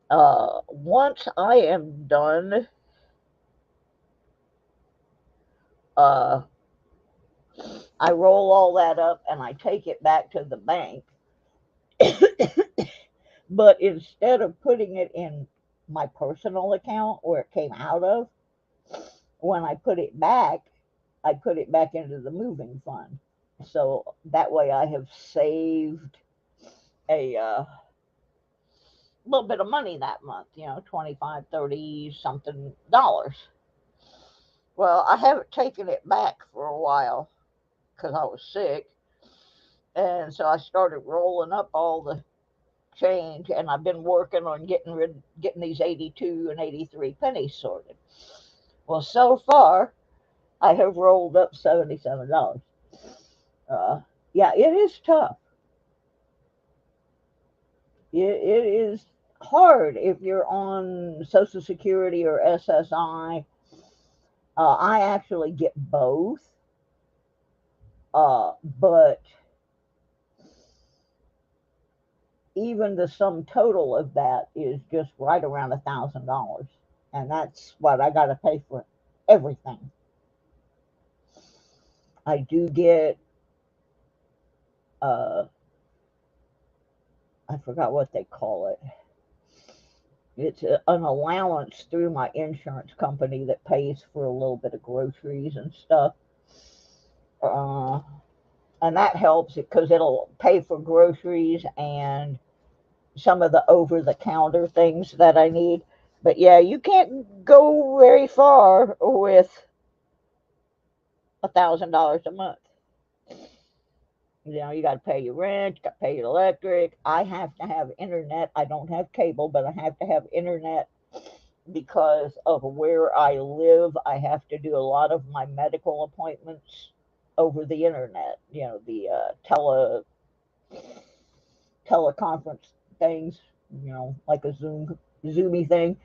Once I am done, I roll all that up and I take it back to the bank. But instead of putting it in my personal account where it came out of, when I put it back, I put it back into the moving fund. So that way I have saved a little bit of money that month, 25, 30 something dollars. Well, I haven't taken it back for a while because I was sick. And so I started rolling up all the change, and I've been working on getting these 82 and 83 pennies sorted. Well, so far, I have rolled up $77. Yeah, it is tough. It is hard if you're on Social Security or SSI. I actually get both, but even the sum total of that is just right around $1,000, and that's what I got to pay for everything. I do get, I forgot what they call it. It's an allowance through my insurance company that pays for a little bit of groceries and stuff. And that helps because it'll pay for groceries and some of the over-the-counter things that I need. But yeah, you can't go very far with $1,000 a month. You got to pay your rent, you got to pay your electric. I have to have internet. I don't have cable, but I have to have internet because of where I live. I have to do a lot of my medical appointments over the internet. The teleconference things. Like a Zoomy thing.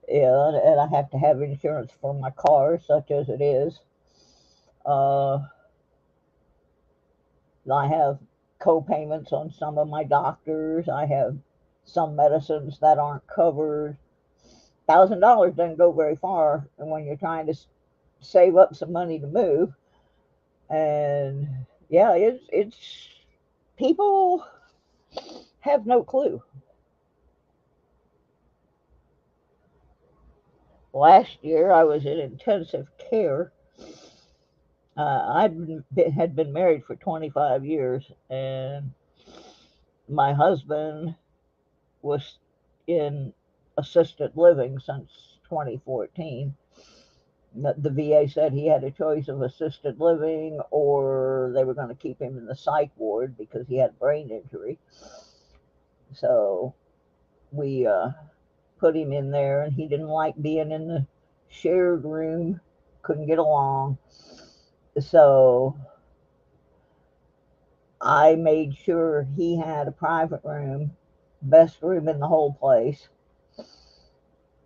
Yeah, and I have to have insurance for my car, such as it is. I have co-payments on some of my doctors. I have some medicines that aren't covered. $1,000 doesn't go very far when you're trying to save up some money to move. And yeah, it's people have no clue. Last year I was in intensive care. I had been married for 25 years, and my husband was in assisted living since 2014. The VA said he had a choice of assisted living or they were going to keep him in the psych ward because he had brain injury. So we put him in there, and he didn't like being in the shared room, couldn't get along. So I made sure he had a private room, best room in the whole place.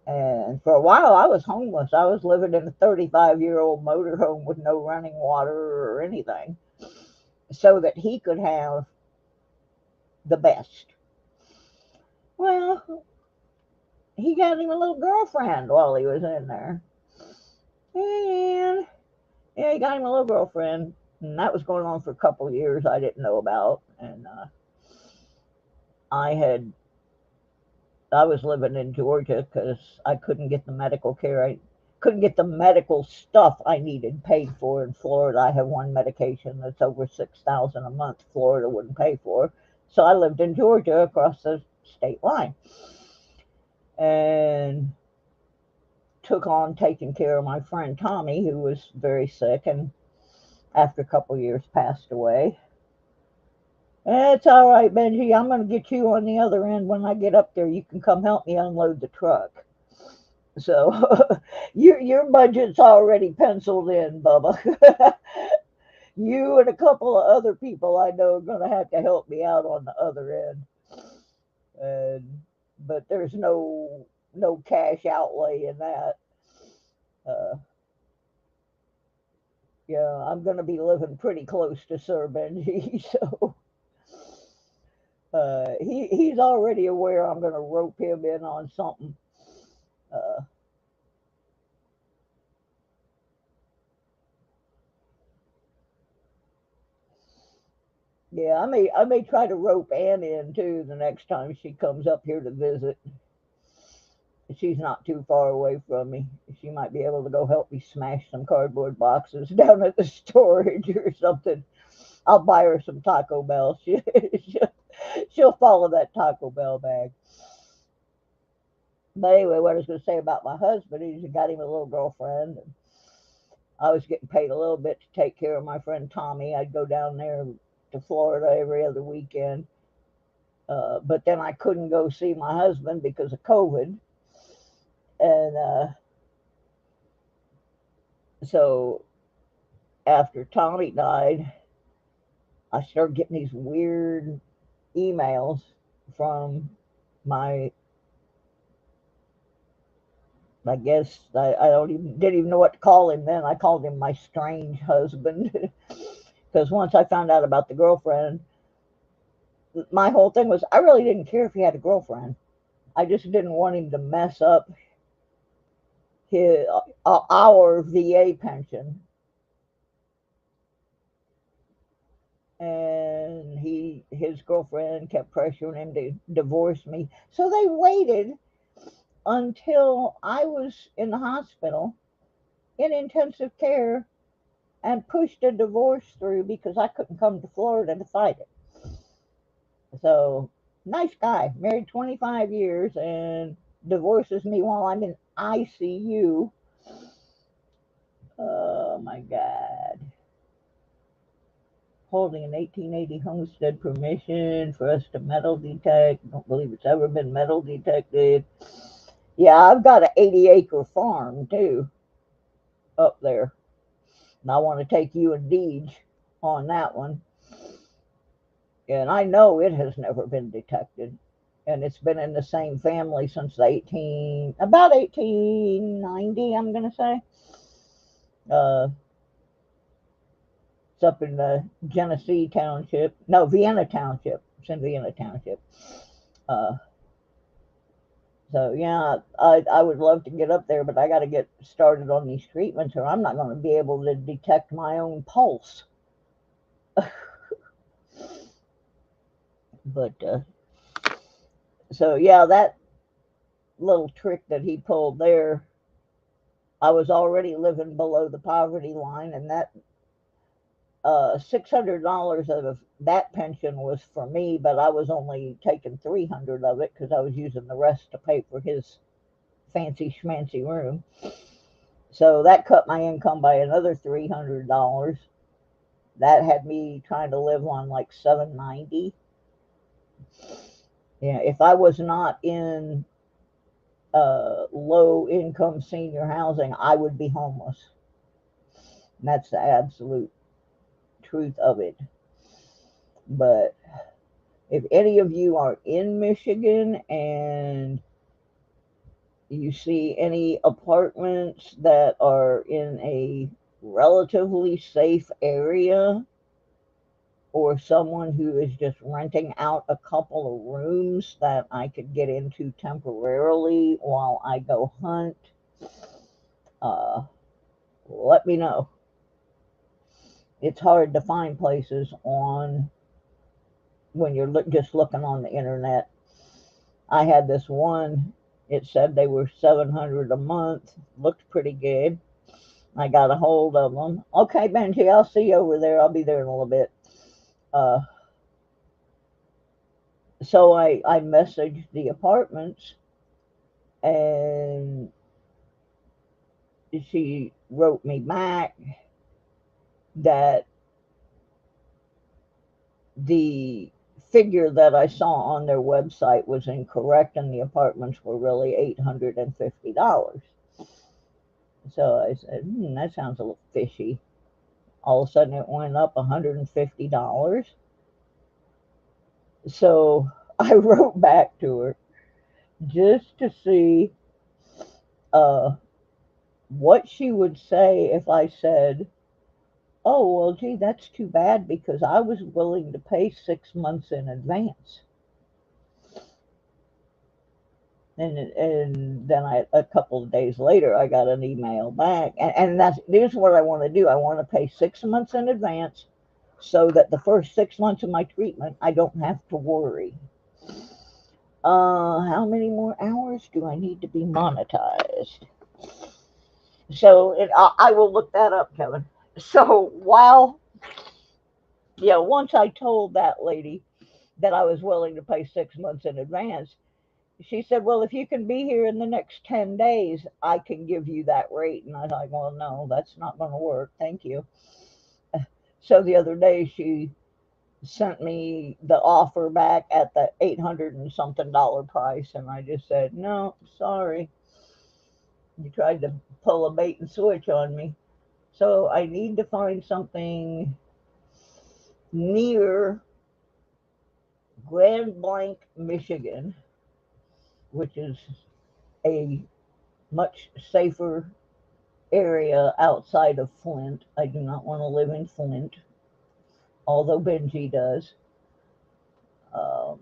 And for a while, I was homeless. I was living in a 35-year-old motorhome with no running water or anything, so that he could have the best. Well, he got him a little girlfriend while he was in there. And yeah, he got him a little girlfriend. And that was going on for a couple of years I didn't know about. And I had I was living in Georgia because I couldn't get the medical care. I couldn't get the medical stuff I needed paid for in Florida. I have one medication that's over $6,000 a month. Florida wouldn't pay for, so I lived in Georgia across the state line, and took on taking care of my friend Tommy, who was very sick, and after a couple of years passed away. It's all right, Benji. I'm going to get you on the other end when I get up there. You can come help me unload the truck. So your budget's already penciled in, Bubba. You and a couple of other people I know are going to have to help me out on the other end. But there's no cash outlay in that. Uh, yeah, I'm going to be living pretty close to Sir Benji, so he's already aware I'm going to rope him in on something. Uh, yeah, I may try to rope Ann in too the next time she comes up here to visit. She's not too far away from me. She might be able to go help me smash some cardboard boxes down at the storage or something. I'll buy her some Taco Bell. She'll follow that Taco Bell bag. But anyway, what I was going to say about my husband is he got him a little girlfriend. And I was getting paid a little bit to take care of my friend Tommy. I'd go down there to Florida every other weekend. But then I couldn't go see my husband because of COVID. And so after Tommy died, I started getting these weird emails from my, I guess I didn't even know what to call him then. I called him my strange husband because once I found out about the girlfriend, my whole thing was I really didn't care if he had a girlfriend. I just didn't want him to mess up his our VA pension. And his girlfriend kept pressuring him to divorce me. So they waited until I was in the hospital in intensive care and pushed a divorce through because I couldn't come to Florida to fight it. So, nice guy, married 25 years and divorces me while I'm in ICU. Oh my God. Holding an 1880 homestead permission for us to metal detect. Don't believe it's ever been metal detected. Yeah, I've got an 80-acre farm too up there. And I want to take you and Deej on that one. And I know it has never been detected. And it's been in the same family since about 1890, I'm going to say. It's up in the Genesee Township. No, Vienna Township. It's in Vienna Township. Uh, so, yeah, I would love to get up there, but I got to get started on these treatments or I'm not going to be able to detect my own pulse. But, so, yeah, that little trick that he pulled there, I was already living below the poverty line, and that $600 of that pension was for me, but I was only taking $300 of it because I was using the rest to pay for his fancy schmancy room. So that cut my income by another $300. That had me trying to live on like $790. Yeah, if I was not in low income senior housing, I would be homeless. And that's the absolute truth of it. But if any of you are in Michigan and you see any apartments that are in a relatively safe area, or someone who is just renting out a couple of rooms that I could get into temporarily while I go hunt, uh, let me know. It's hard to find places on when you're just looking on the internet. I had this one, it said they were 700 a month, looked pretty good. I got a hold of them. Okay, Benji, I'll see you over there. I'll be there in a little bit. Uh, so I messaged the apartments, and she wrote me back that the figure that I saw on their website was incorrect and the apartments were really $850. So I said, that sounds a little fishy. All of a sudden it went up $150. So I wrote back to her just to see what she would say if I said, oh, well, gee, that's too bad because I was willing to pay 6 months in advance. And then a couple of days later, I got an email back. And here's what I want to do. I want to pay 6 months in advance so that the first 6 months of my treatment, I don't have to worry. How many more hours do I need to be monetized? So I will look that up, Kevin. So once I told that lady that I was willing to pay 6 months in advance, she said, well, if you can be here in the next 10 days, I can give you that rate. And I was like, well, no, that's not going to work. Thank you. So the other day, she sent me the offer back at the $800 and something price. And I just said, no, sorry. You tried to pull a bait and switch on me. So I need to find something near Grand Blanc, Michigan, which is a much safer area outside of Flint. I do not want to live in Flint, although Benji does. Um,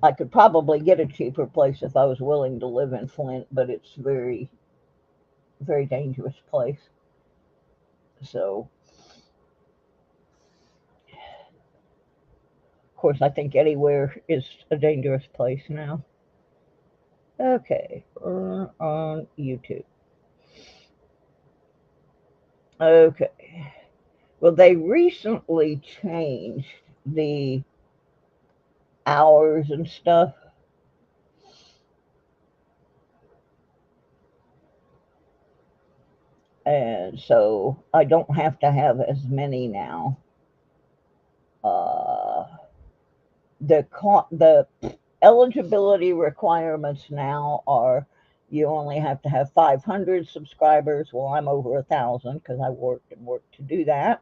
I could probably get a cheaper place if I was willing to live in Flint, but it's very, very dangerous place. So, of course, I think anywhere is a dangerous place now. Okay, we're on YouTube. Okay. Well, they recently changed the hours and stuff. And so I don't have to have as many now. Uh, the eligibility requirements now are you only have to have 500 subscribers. Well, I'm over 1,000 because I worked to do that.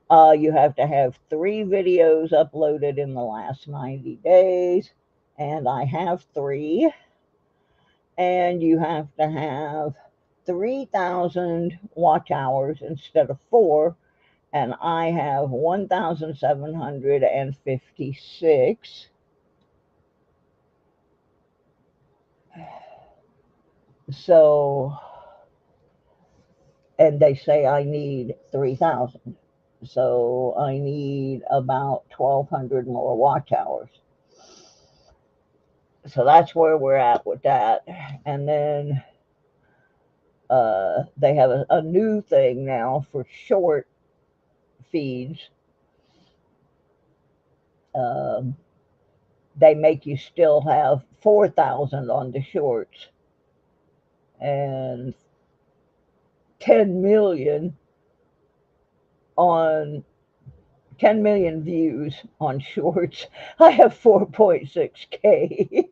You have to have 3 videos uploaded in the last 90 days, and I have 3. And you have to have 3,000 watch hours instead of 4, and I have 1,756. So, and they say I need 3,000. So I need about 1,200 more watch hours. So that's where we're at with that. And then they have a new thing now for short feeds. They make you still have 4,000 on the shorts and 10 million on 10 million views on shorts. I have 4.6K.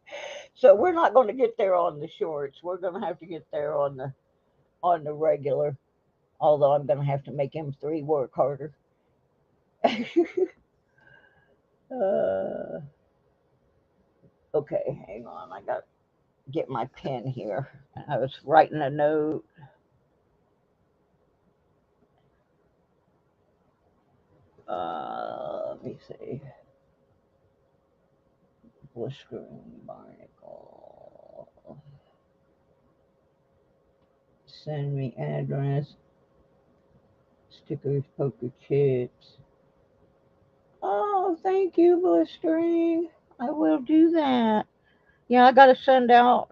So we're not going to get there on the shorts. We're going to have to get there on the regular. Although I'm going to have to make M3 work harder. uh, okay, hang on. I got to get my pen here. I was writing a note. Let me see. Blistering barnacle. Send me address. Stickers, poker chips. Oh, thank you, Blistering. I will do that. Yeah, I got to send out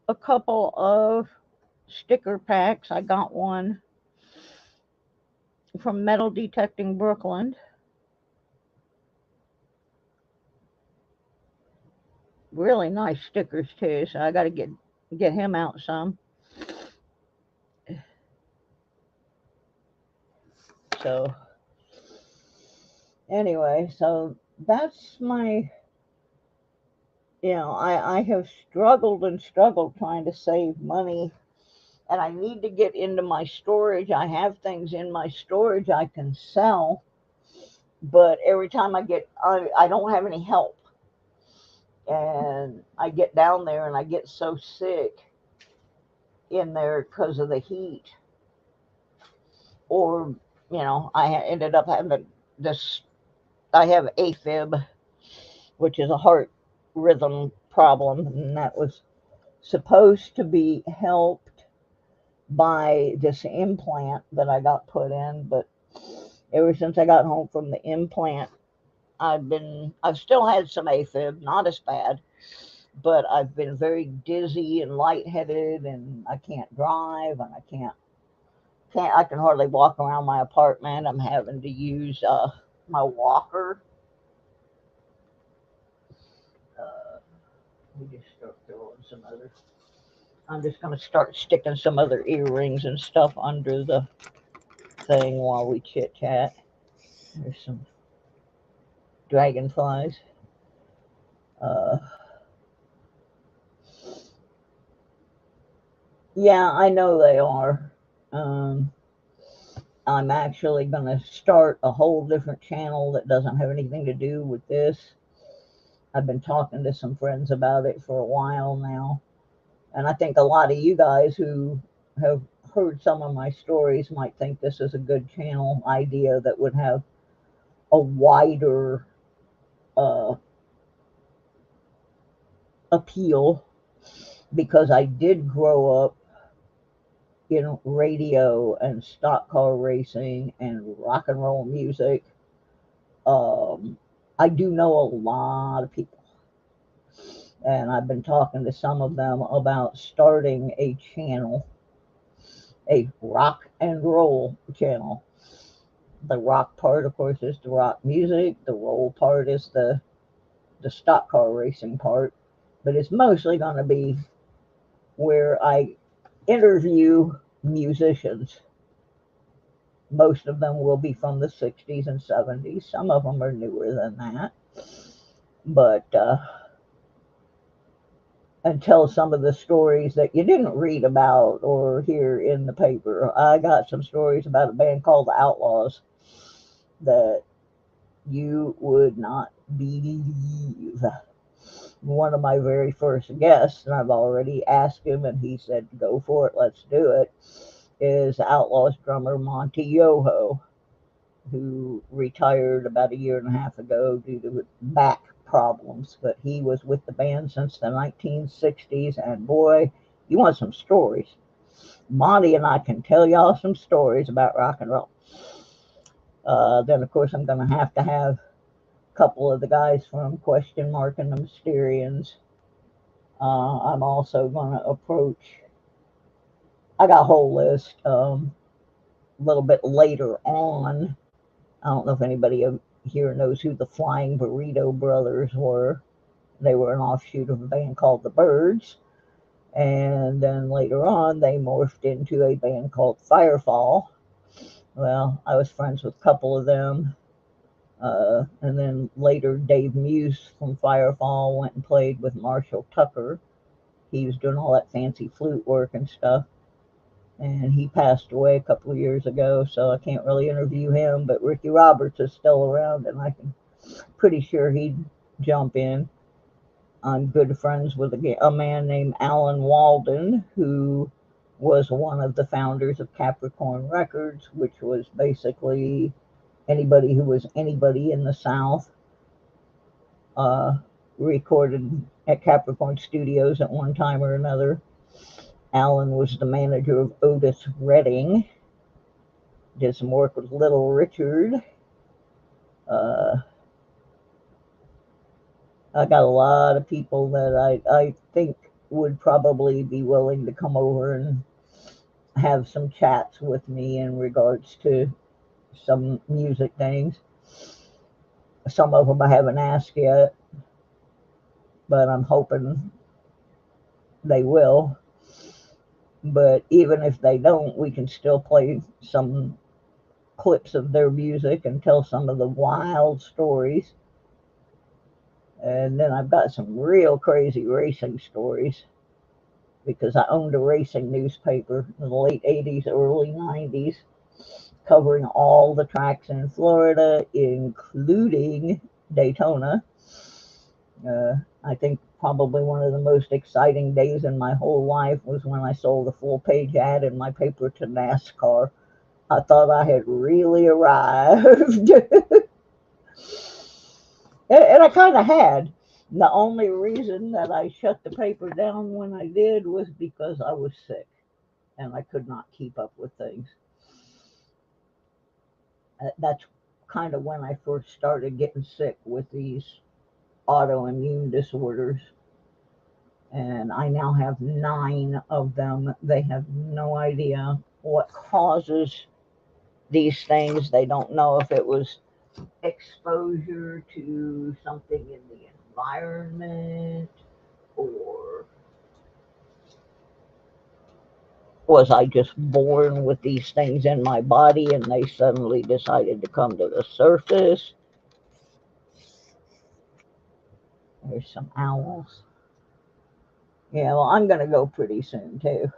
a couple of sticker packs. I got one from Metal Detecting Brooklyn. Really nice stickers too, so I got to get him out some. So anyway, so that's my, I have struggled and struggled trying to save money, and I need to get into my storage. I have things in my storage I can sell, but every time I don't have any help. And I get down there and I get so sick in there because of the heat. Or, I ended up having this, I have AFib, which is a heart rhythm problem, and that was supposed to be helped by this implant that I got put in, but ever since I got home from the implant, I've still had some AFib, not as bad, but I've been very dizzy and lightheaded, and I can't drive, and I can hardly walk around my apartment. I'm having to use my walker. We just start throwing some other. I'm just going to start sticking some other earrings and stuff under the thing while we chit chat. There's some dragonflies. Yeah, I know they are. I'm actually going to start a whole different channel that doesn't have anything to do with this. I've been talking to some friends about it for a while now. And I think a lot of you guys who have heard some of my stories might think this is a good channel idea that would have a wider appeal, because I did grow up in radio and stock car racing and rock and roll music. I do know a lot of people, and I've been talking to some of them about starting a channel, a rock and roll channel. The rock part, of course, is the rock music. The roll part is the stock car racing part. But it's mostly going to be where I interview musicians. Most of them will be from the 60s and 70s. Some of them are newer than that. But and tell some of the stories that you didn't read about or hear in the paper. I got some stories about a band called the Outlaws that you would not believe. One of my very first guests, and I've already asked him, and he said, go for it, let's do it, is Outlaws drummer Monty Yoho, who retired about a year and a half ago due to back problems. But he was with the band since the 1960s, and boy, you want some stories. Monty and I can tell y'all some stories about rock and roll. Then, of course, I'm going to have a couple of the guys from Question Mark and the Mysterians. I'm also going to approach, I got a whole list a little bit later on. I don't know if anybody here knows who the Flying Burrito Brothers were. They were an offshoot of a band called the Byrds. And then later on, they morphed into a band called Firefall. Well, I was friends with a couple of them. And then later, Dave Muse from Firefall went and played with Marshall Tucker. He was doing all that fancy flute work and stuff. and he passed away a couple of years ago, so I can't really interview him. But Ricky Roberts is still around, and I'm pretty sure he'd jump in. I'm good friends with a man named Alan Walden, who was one of the founders of Capricorn Records, which was basically anybody who was anybody in the South uh, recorded at Capricorn Studios at one time or another. Alan was the manager of Otis Redding, did some work with Little Richard. Uh, I got a lot of people that I think would probably be willing to come over and have some chats with me in regards to some music things. Some of them I haven't asked yet, but I'm hoping they will. But even if they don't, we can still play some clips of their music and tell some of the wild stories. And then I've got some real crazy racing stories because I owned a racing newspaper in the late 80s, early 90s, covering all the tracks in Florida, including Daytona. I think probably one of the most exciting days in my whole life was when I sold a full-page ad in my paper to NASCAR. I thought I had really arrived. And I kind of had. The only reason that I shut the paper down when I did was because I was sick and I could not keep up with things. That's kind of when I first started getting sick with these autoimmune disorders. And I now have 9 of them. They have no idea what causes these things. They don't know if it was exposure to something in the environment, or was I just born with these things in my body and they suddenly decided to come to the surface. There's some owls. Yeah, well, I'm going to go pretty soon, too.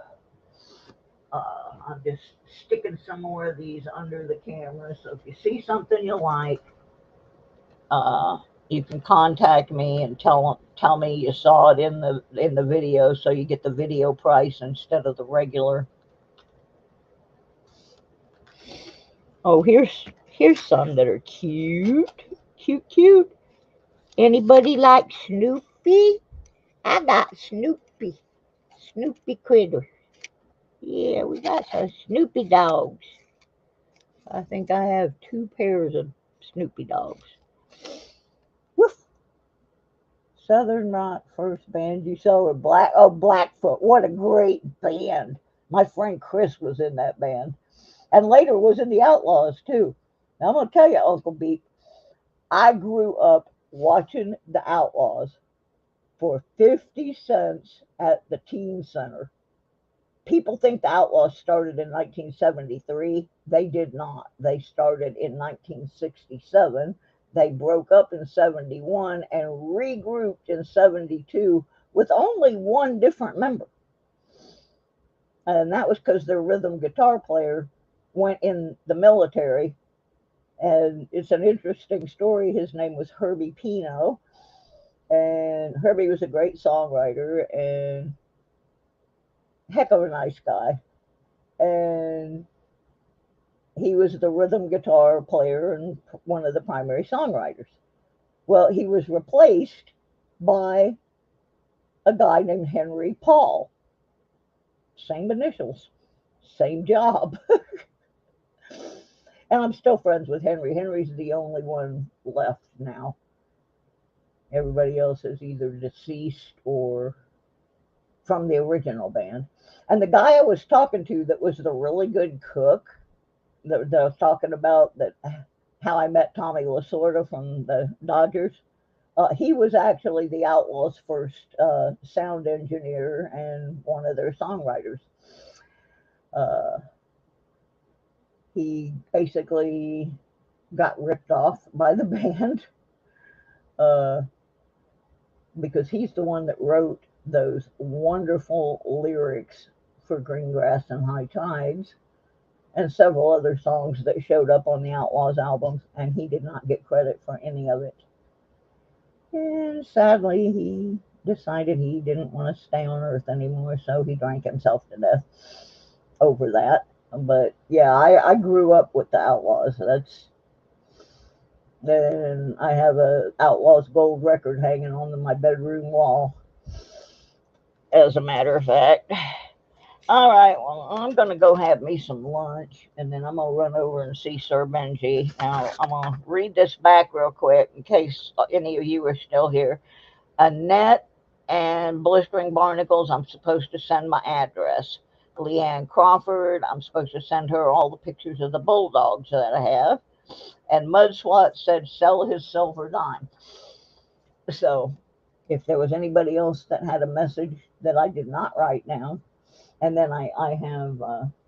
I'm just sticking some more of these under the camera, so if you see something you like, uh, you can contact me and tell me you saw it in the video, so you get the video price instead of the regular. Oh, here's some that are cute. Anybody like Snoopy? I got Snoopy critter. Yeah, we got some Snoopy dogs. I think I have 2 pairs of Snoopy dogs. Woof. Southern Rock first band you saw were Blackfoot. What a great band. My friend Chris was in that band. And later was in the Outlaws too. Now I'm gonna tell you, Uncle Beak, I grew up watching the Outlaws for 50 cents at the teen center. People think the Outlaws started in 1973. They did not. They started in 1967. They broke up in 71 and regrouped in 72 with only one different member. And that was because their rhythm guitar player went in the military. And it's an interesting story. His name was Herbie Pino. And Herbie was a great songwriter and heck of a nice guy. And he was the rhythm guitar player and one of the primary songwriters. Well, he was replaced by a guy named Henry Paul. Same initials, same job. And I'm still friends with Henry. Henry's the only one left now. Everybody else is either deceased or from the original band. And the guy I was talking to that was the really good cook that I was talking about, that how I met Tommy Lasorda from the Dodgers. He was actually the Outlaws' first sound engineer and one of their songwriters. He basically got ripped off by the band because he's the one that wrote those wonderful lyrics for Green Grass and High Tides, and several other songs that showed up on the Outlaws albums, and he did not get credit for any of it. And sadly, he decided he didn't want to stay on Earth anymore, so he drank himself to death over that. But yeah, I grew up with the Outlaws. Then I have a Outlaws gold record hanging on my bedroom wall, as a matter of fact. All right, well, I'm going to go have me some lunch, and then I'm going to run over and see Sir Benji. Now, I'm going to read this back real quick in case any of you are still here. Annette and Blistering Barnacles, I'm supposed to send my address. Leanne Crawford, I'm supposed to send her all the pictures of the bulldogs that I have. And Mudswat said sell his silver dime. So if there was anybody else that had a message that I did not write down, and then I have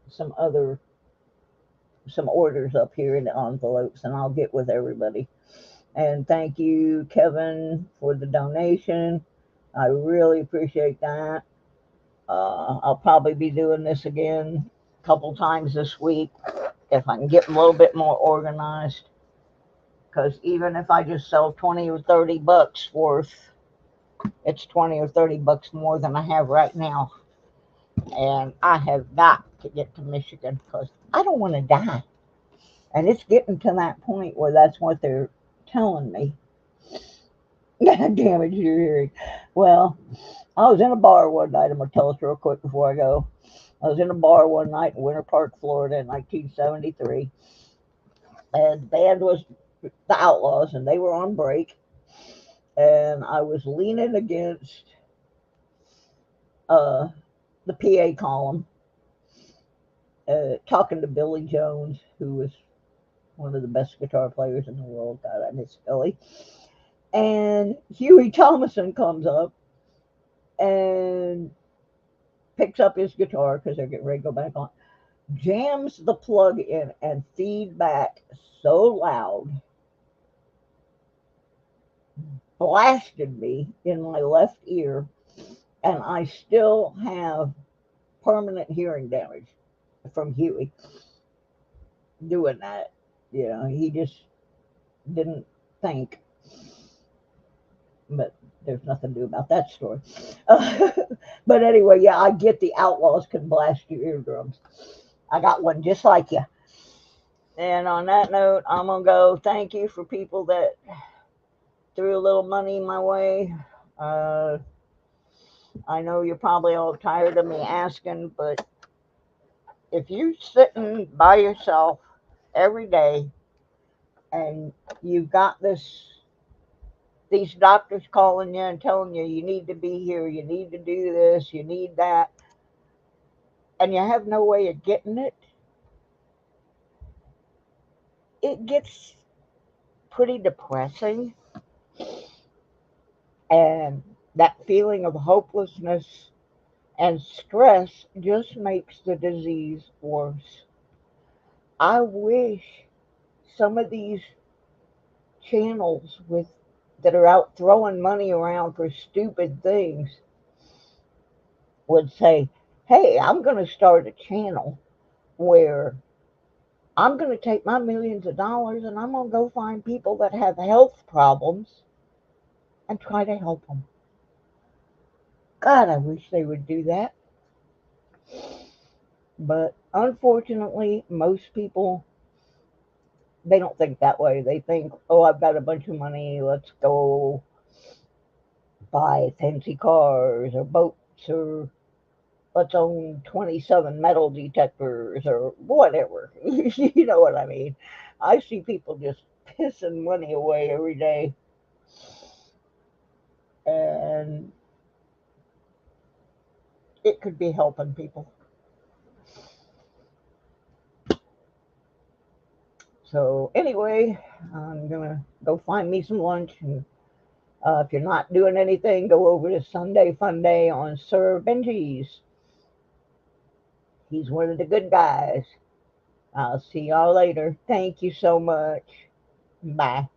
some orders up here in the envelopes, and I'll get with everybody. And thank you, Kevin, for the donation. I really appreciate that. I'll probably be doing this again a couple times this week if I can get a little bit more organized. Because even if I just sell 20 or 30 bucks worth, it's 20 or 30 bucks more than I have right now. And I have got to get to Michigan because I don't want to die. And it's getting to that point where that's what they're telling me. Damage your hearing. Well, I was in a bar one night. I'm going to tell us real quick before I go. I was in a bar one night in Winter Park, Florida in 1973. And the band was the Outlaws, and they were on break. And I was leaning against the PA column, talking to Billy Jones, who was one of the best guitar players in the world. God, I miss Billy. And Huey Thomason comes up and picks up his guitar because they're getting ready to go back on, jams the plug in and feedback so loud, blasted me in my left ear, and I still have permanent hearing damage from Huey doing that. You know, he just didn't think. But there's nothing to do about that story. But anyway, yeah, I get the Outlaws can blast your eardrums. I got one just like you. And on that note, I'm going to go. Thank you for people that threw a little money my way. I know you're probably all tired of me asking, but if you're sitting by yourself every day and you've got these doctors calling you and telling you you need to be here, you need to do this, you need that, and you have no way of getting it, it gets pretty depressing. And that feeling of hopelessness and stress just makes the disease worse. I wish some of these channels that are out throwing money around for stupid things would say, hey, I'm going to start a channel where I'm going to take my millions of dollars and I'm going to go find people that have health problems and try to help them. God, I wish they would do that. But unfortunately, most people, they don't think that way. They think, oh, I've got a bunch of money, let's go buy fancy cars or boats, or let's own 27 metal detectors or whatever. You know what I mean? I see people just pissing money away every day. And it could be helping people. So anyway, I'm going to go find me some lunch. And if you're not doing anything, go over to Sunday Fun Day on Sir Benji's. He's one of the good guys. I'll see y'all later. Thank you so much. Bye.